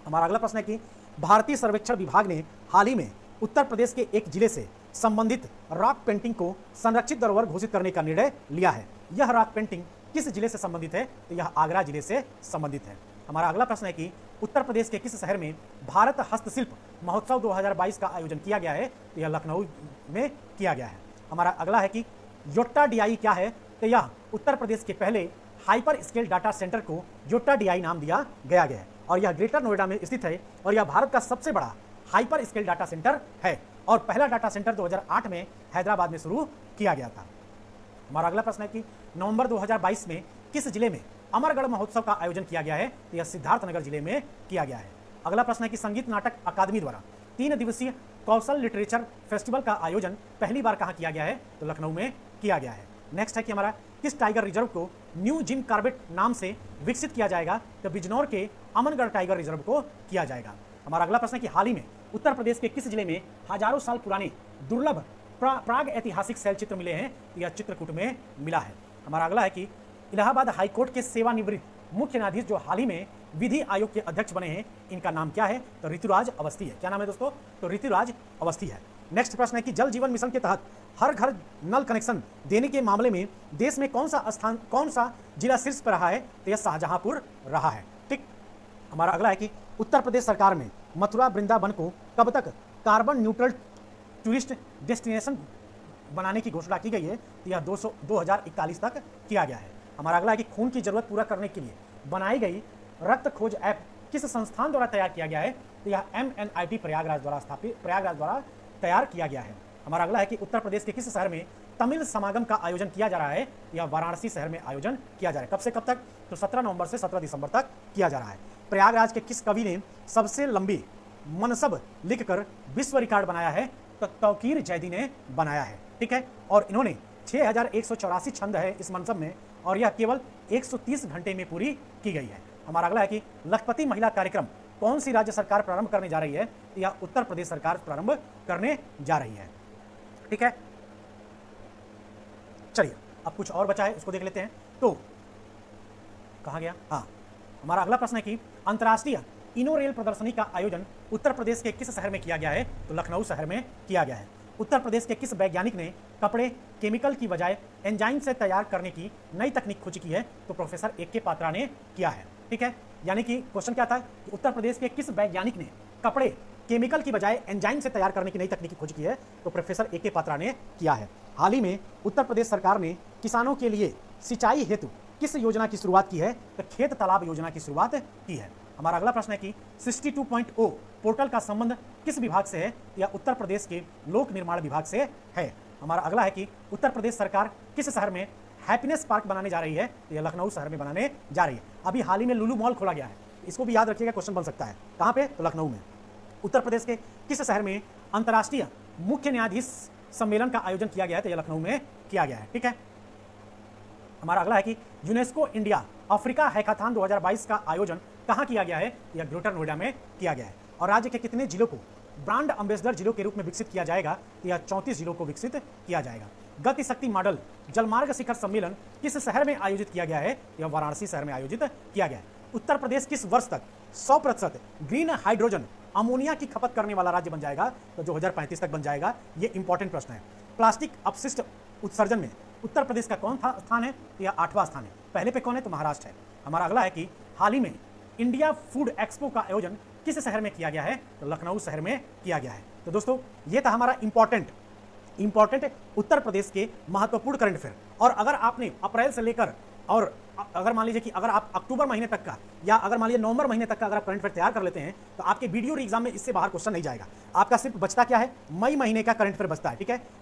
Speaker 1: हमारा अगला प्रश्न है कि भारतीय सर्वेक्षण विभाग ने हाल ही में उत्तर प्रदेश के एक जिले से संबंधित रॉक पेंटिंग को संरक्षित धरोहर घोषित करने का निर्णय लिया है। यह रॉक पेंटिंग किस जिले से संबंधित है? तो यह आगरा जिले से संबंधित है। हमारा अगला प्रश्न है कि उत्तर प्रदेश के किस शहर में भारत हस्तशिल्प महोत्सव 2022 का आयोजन किया गया है? तो यह लखनऊ में किया गया है। हमारा अगला है कि योट्टा DI क्या है? तो यह उत्तर प्रदेश के पहले हाइपर स्केल डाटा सेंटर को योटा डीआई नाम दिया गया है और यह ग्रेटर नोएडा में स्थित है और यह भारत का सबसे बड़ा हाइपर स्केल डाटा सेंटर है और पहला डाटा सेंटर 2008 में हैदराबाद में शुरू किया गया था। हमारा अगला प्रश्न है कि नवंबर 2022 में किस जिले में अमरगढ़ महोत्सव का आयोजन किया गया है? तो यह सिद्धार्थनगर जिले में किया गया है। अगला प्रश्न है कि संगीत नाटक अकादमी द्वारा 3 दिवसीय कौशल लिटरेचर फेस्टिवल का आयोजन पहली बार कहां किया गया है? तो लखनऊ में किया गया है। नेक्स्ट है कि हमारा किस टाइगर रिजर्व को न्यू जिम कार्बेट नाम से विकसित किया जाएगा? तो बिजनौर के अमनगढ़ टाइगर रिजर्व को किया जाएगा। हमारा अगला प्रश्न है कि हाल ही में उत्तर प्रदेश के किस जिले में हजारों साल पुराने दुर्लभ प्राग ऐतिहासिक शैल चित्र मिले हैं? यह चित्रकूट में मिला है। हमारा अगला है कि इलाहाबाद हाईकोर्ट के सेवानिवृत्त मुख्य न्यायाधीश जो हाल ही में विधि आयोग के अध्यक्ष बने हैं, इनका नाम क्या है? तो ऋतुराज अवस्थी है। क्या नाम है दोस्तों? तो ऋतुराज अवस्थी है। नेक्स्ट प्रश्न है कि जल जीवन मिशन के तहत हर घर नल कनेक्शन देने के मामले में देश में कौन सा जिला शीर्ष पर रहा है? तो यह शाहजहांपुर रहा है। ठीक। हमारा अगला है कि उत्तर प्रदेश सरकार में मथुरा वृंदावन को कब तक कार्बन न्यूट्रल टूरिस्ट डेस्टिनेशन बनाने की घोषणा की गई है? तो यह 2041 तक किया गया है। हमारा अगला है कि खून की जरूरत पूरा करने के लिए बनाई गई रक्त खोज ऐप किस संस्थान द्वारा तैयार किया गया है? तो यह MNIT प्रयागराज द्वारा तैयार किया गया है। हमारा अगला है कि उत्तर प्रदेश के किस शहर में तमिल समागम का आयोजन किया जा रहा है? यह वाराणसी शहर में आयोजन किया जा रहा है। कब से कब तक? तो 17 नवंबर से 17 दिसंबर तक किया जा रहा है। प्रयागराज के किस कवि ने सबसे लंबी मनसब लिखकर विश्व रिकॉर्ड बनाया है? तो तौकीर जैदी ने बनाया है। ठीक है। और इन्होंने 6184 छंद है इस मनसब में और यह केवल 130 घंटे में पूरी की गई है। हमारा अगला है कि लखपति महिला कार्यक्रम कौन सी राज्य सरकार प्रारंभ करने जा रही है? या उत्तर प्रदेश सरकार प्रारंभ करने जा रही है। ठीक है। चलिए अब कुछ और बचा है, उसको देख लेते हैं। तो कहा गया? हाँ, हमारा अगला प्रश्न है कि अंतर्राष्ट्रीय इनो रेल प्रदर्शनी का आयोजन उत्तर प्रदेश के किस शहर में किया गया है? तो लखनऊ शहर में किया गया है। उत्तर प्रदेश के किस वैज्ञानिक ने कपड़े केमिकल की बजाय एंजाइम से तैयार करने की नई तकनीक खोज की है? तो प्रोफेसर AK पात्रा ने किया है। ठीक है। यानी कि क्वेश्चन क्या था कि उत्तर प्रदेश के किस वैज्ञानिक ने कपड़े केमिकल की बजाय एंजाइम से तैयार करने की नई तकनीक की खोज की है? तो प्रोफेसर AK पात्रा ने किया है। हाल ही में उत्तर प्रदेश सरकार ने किसानों के लिए सिंचाई हेतु किस योजना की शुरुआत की है? तो खेत तालाब योजना की शुरुआत की है। हमारा अगला प्रश्न है कि 62.0 पोर्टल का संबंध किस विभाग से है? या उत्तर प्रदेश के लोक निर्माण विभाग से है। हमारा अगला है कि उत्तर प्रदेश सरकार किस शहर में हैप्पीनेस पार्क बनाने जा रही है? तो यह लखनऊ शहर में बनाने जा रही है। अभी हाल ही में लुलु मॉल खोला गया है, इसको भी याद रखिएगा, क्वेश्चन बन सकता है। कहाँ पे? तो लखनऊ में। उत्तर प्रदेश के किस शहर में अंतर्राष्ट्रीय मुख्य न्यायाधीश सम्मेलन का आयोजन किया गया है? तो यह लखनऊ में किया गया है। ठीक है। हमारा अगला है कि यूनेस्को इंडिया अफ्रीका हैकाथॉन 2022 का आयोजन कहां किया गया है? यह ग्रेटर नोएडा में किया गया है। और राज्य के कितने जिलों को ब्रांड एम्बेसडर जिलों के रूप में विकसित किया जाएगा? यह 34 जिलों को विकसित किया जाएगा। गति शक्ति मॉडल जलमार्ग शिखर सम्मेलन किस शहर में आयोजित किया गया है? यह वाराणसी शहर में आयोजित किया गया है। उत्तर प्रदेश किस वर्ष तक 100% ग्रीन हाइड्रोजन अमोनिया की खपत करने वाला राज्य बन जाएगा? तो 2035 तक बन जाएगा। ये इंपॉर्टेंट प्रश्न है। प्लास्टिक अपशिष्ट उत्सर्जन में उत्तर प्रदेश का कौन स्थान है? यह 8वां स्थान है। पहले पे कौन है? तो महाराष्ट्र है। हमारा अगला है कि हाल ही में इंडिया फूड एक्सपो का आयोजन किस शहर में किया गया है? तो लखनऊ शहर में किया गया है। तो दोस्तों ये था हमारा इंपॉर्टेंट उत्तर प्रदेश के महत्वपूर्ण करंट अफेयर। और अगर आपने अप्रैल से लेकर और अगर मान लीजिए कि अगर आप अक्टूबर महीने तक का या अगर मान लीजिए नवंबर महीने तक का अगर आप करंट अफेयर तैयार कर लेते हैं तो आपके वीडियो एग्जाम में इससे बाहर क्वेश्चन नहीं जाएगा। आपका सिर्फ बचता क्या है? मई महीने का करंट अफेयर बचता है। ठीक है।